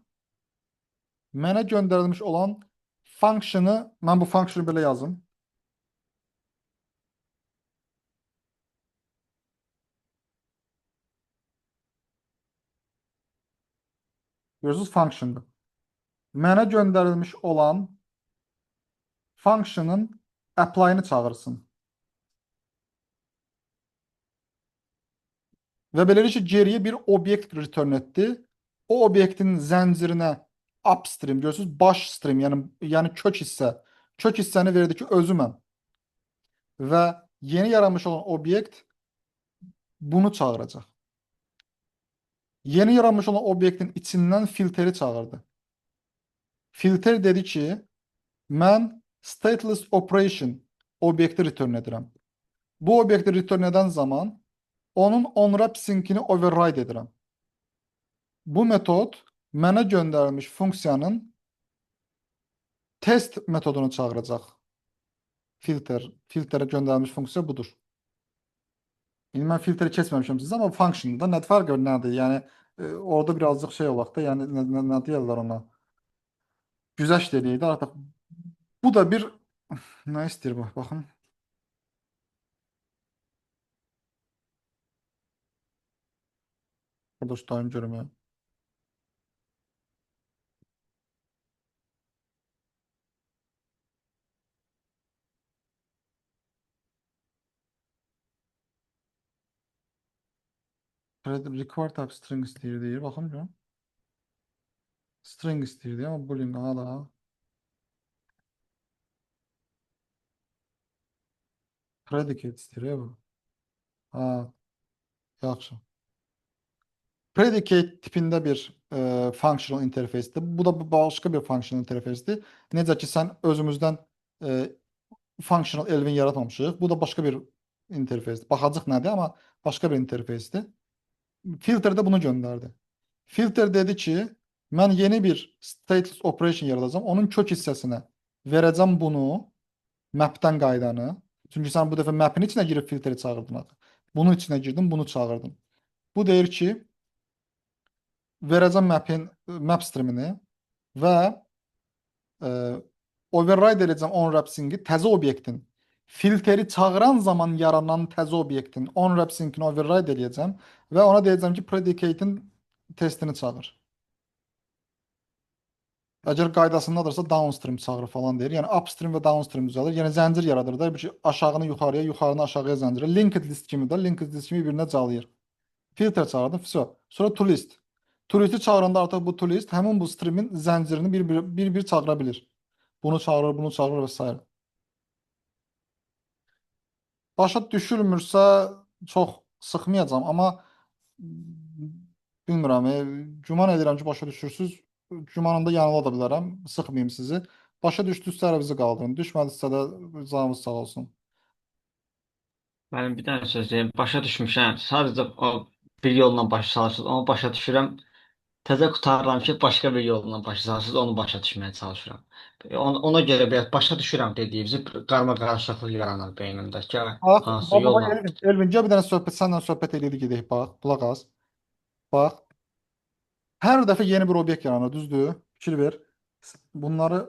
Speaker 1: function'ı, mən bu function'ı belə yazım. Görürsünüz, function'dır. Mənə göndərilmiş olan function'ın apply-ını çağırsın. ve beləliklə geriyə bir obyekt return etdi. O obyektin zəncirinə upstream görürsünüz, baş stream, yəni kök hissəni verdi ki, özüməm və yeni yaranmış olan obyekt bunu çağıracaq. Yeni yaranmış olan obyektin içindən filteri çağırdı. Filter dedi ki, mən stateless operation obyekti return edirəm. Bu obyekti return edən zaman onun onwrap syncini override edirəm. Bu metod mənə göndərilmiş funksiyanın test metodunu çağıracaq. Filterə göndərilmiş funksiya budur. İndi mən filteri keçməmişəm sizə, amma function'da nə fərqi nədir? Yəni orada birazcıq şey olaq da, yəni nə deyirlər ona? Güzəşt eləyək də artıq. Bu da bir nə istəyir bu? Baxın. Burada ustayım görməyəm. Required type string istəyir deyir. Baxın görün. String istəyir deyir, amma boolean aha da. Predicate istəyir ya bu. Ha, yaxşı. Predicate tipində bir functional interface'dir. Bu da başqa bir functional interface'dir. Necə ki, sən özümüzdən functional Elvin yaratmamışıq. Bu da başqa bir interface'dir. Baxacaq nədir, amma başqa bir interface'dir. Filter də bunu göndərdi. Filter dedi ki, mən yeni bir stateless operation yaradacağam. Onun kök hissəsinə verəcəm bunu, map'dən qaydanı. Çünki sən bu dəfə map'in içinə girib filteri çağırdın. Bunun içinə girdin, bunu çağırdın. Bu deyir ki, verəcəm map streamini və override edəcəm onwrap sync'i təzə obyektin filteri çağıran zaman yaranan təzə obyektin onwrap sync'ini override edəcəm və ona deyəcəm ki, predicate'in testini çağır. Əgər qaydasındadırsa downstream çağırır falan deyir. Yəni upstream və downstream düzəldir. Yəni zəncir yaradır da, bir şey aşağını yuxarıya, yuxarını aşağıya zəncirə. Linked list kimi də, linked list kimi bir-birinə calayır. Filter çağırdım, vəsə. Sonra to list. To listi çağıranda artıq bu to list həmin bu streamin zəncirini bir-bir çağıra bilir. Bunu çağırır, bunu çağırır və s. Başa düşülmürsə çox sıxmayacağam, amma bilmirəm, güman edirəm ki, başa düşürsüz. Gümanında yanıla da bilərəm, sıxmayayım sizi. Başa düşdünüzsə bizi qaldırın, düşmədisə də canınız sağ olsun.
Speaker 2: Mənim bir dənə söz deyim, başa düşmüşəm. Sadəcə o bir yolla başa çalışırsınız, onu başa düşürəm. Təzə qurtarıram ki, başqa bir yolla başa çalışırsınız, onu başa düşməyə çalışıram. Ona görə biraz başa düşürəm dediyinizi qarma-qarışıqlıq yaranır beynimdə ki,
Speaker 1: Bax,
Speaker 2: hansı
Speaker 1: baba
Speaker 2: yolla.
Speaker 1: Elvin, gəl bir dənə səninlə söhbət edirik gedək, bax, qulaq as. Bax, hər dəfə yeni bir obyekt yaranır, düzdür? Fikir ver. Bunları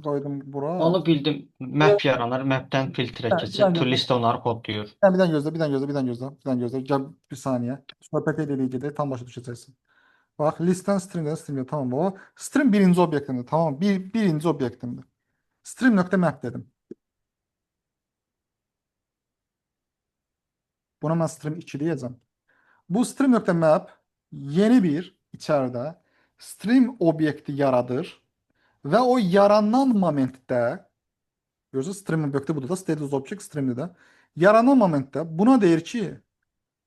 Speaker 1: qoydum bura.
Speaker 2: Onu bildim, map yaranır, mapdən filtrə
Speaker 1: Bir
Speaker 2: keçir,
Speaker 1: dənə
Speaker 2: to
Speaker 1: gözlə.
Speaker 2: list onları kodlayır.
Speaker 1: Bir dənə gözlə, bir dənə gözlə, bir dənə gözlə, bir dənə gözlə. Gəl bir saniyə. Söhbət edirik gedək, tam başa düşəcəksin. Bax, listdən streamdən, tamam o. Stream birinci obyektimdir, tamam. Birinci obyektimdir. Stream.map dedim. Buna mən stream 2 deyəcəm. Bu stream.map yeni bir içəridə stream obyekti yaradır və o yaranan momentdə görürsünüz, stream obyekti budur da, stateless object streamdir də. Yaranan momentdə buna deyir ki,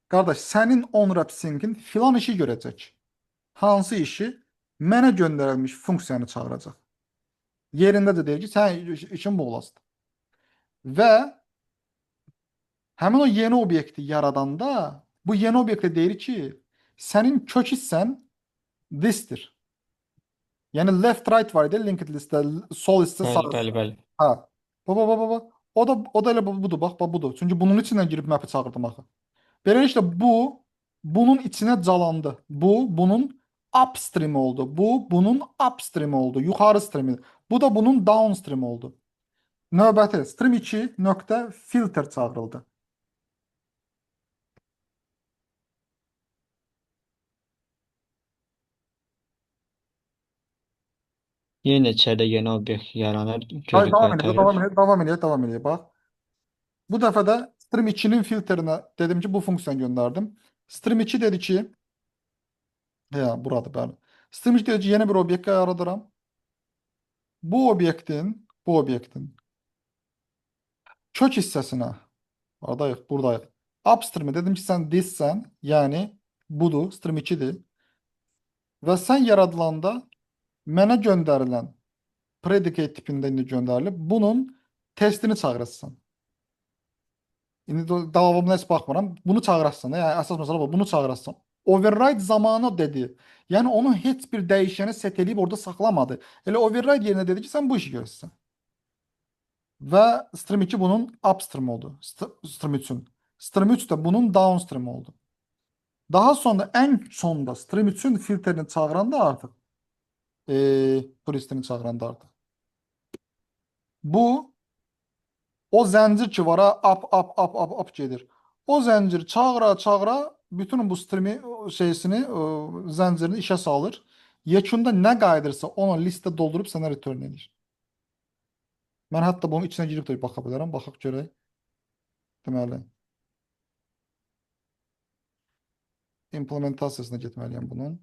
Speaker 1: qardaş, sənin onwrap sync'in filan işi görəcək. Hansı işi? Mənə göndərilmiş funksiyanı çağıracaq. Yerində də deyir ki, sənin işin bu olasıdır. Və həmin o yeni obyekti yaradanda bu yeni obyektə deyir ki, sənin kök hissən this'tir. Yəni left right var idi linked listdə, sol hissə sağ.
Speaker 2: Bəli.
Speaker 1: Ha. Baba. O da elə budur, bax budur. Çünki bunun içindən girib map'i çağırdım axı. Beləliklə bunun içinə calandı. Bunun upstream oldu. Bunun upstream oldu. Yuxarı streami. Bu da bunun downstream oldu. Növbəti stream 2 nöqtə filter çağırıldı.
Speaker 2: Yenə içəridə yeni obyekt yaranır,
Speaker 1: Hayır,
Speaker 2: gözü qaytarır.
Speaker 1: davam edelim. Bax. Bu dəfə də stream 2'nin filterinə dedim ki, bu funksiyanı göndərdim. Stream 2 dedi ki, ya burada bəli. Stream 2 dedi ki, yeni bir obyekt yaradıram. Bu obyektin kök hissəsinə, buradayıq. Upstream'e dedim ki, sən thissən, yəni budur, stream 2'dir. Və sən yaradılanda mənə göndərilən predicate tipində indi göndərilib, bunun testini çağırırsan. İndi davamına heç baxmıram. Bunu çağırırsan. Yəni əsas məsələ bu. Bunu çağırırsan. Override zamanı dedi. Yəni onu heç bir dəyişəni set edib orada saxlamadı. Elə override yerinə dedi ki, sən bu işi görürsən. Və stream 2 bunun upstream oldu. Stream 3'ün. Stream 3 də bunun downstream oldu. Daha sonra ən sonda stream 3'ün filtrini çağıranda artıq turistini çağıranda artıq. Bu o zəncir ki var ha, up gedir. O zəncir çağıra bütün bu streami zəncirini işə salır. Yekunda nə qayıdırsa onu listə doldurub sənə return edir. Mən hətta bunun içinə girib də baxa bilərəm. Baxaq görək. Deməli, implementasiyasına getməliyəm bunun.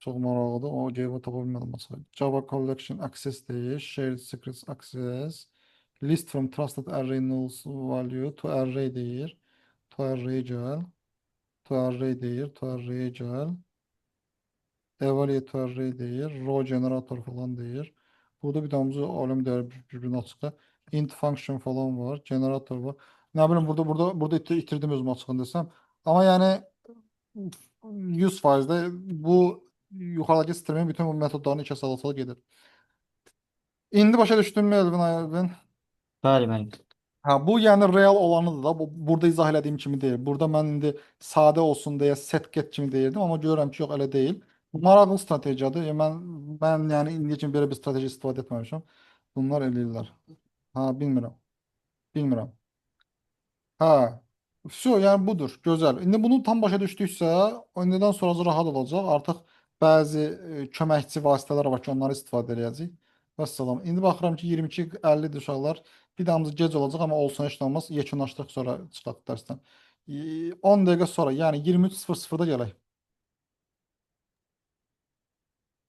Speaker 1: Çox maraqlıdır. O Java tapa bilmədim məsələn. Java collection access deyir. Shared secrets access. List from trusted array nulls value to array deyir. To array gəl. To array deyir. To array gəl. Evaluate to array deyir. Row generator falan deyir. Burada bir damcı aləm dəyər bir-birinə açıqda. Int function falan var. Generator var. Nə bilim burada itirdim özüm açığını desəm. Amma yəni 100% də bu yuxarıdakı streamin bütün bu metodlarını işə sala gedir. İndi başa düşdünmü Elvin?
Speaker 2: Bəli, müəllim.
Speaker 1: Ha, bu yəni real olanıdır da. Burada izah elədiyim kimi deyil. Burada mən indi sadə olsun deyə set get kimi deyirdim, amma görürəm ki, yox elə deyil. Bu maraqlı strategiyadır. Mən yəni indiyə kimi belə bir strateji istifadə etməmişəm. Bunlar eləyirlər. Ha, bilmirəm. Ha, yəni budur, gözəl. İndi bunu tam başa düşdüksə, indidən sonrası rahat olacaq. Artıq bəzi köməkçi vasitələr var ki, onları istifadə edəcəyik. Vəssalam. İndi baxıram ki, 22:50-dir uşaqlar. Bir damcı gec olacaq, amma olsun heç nə olmaz. Yekunlaşdıraq sonra çıxaq dərsdən. 10 dəqiqə sonra, yəni 23:00-da gələk.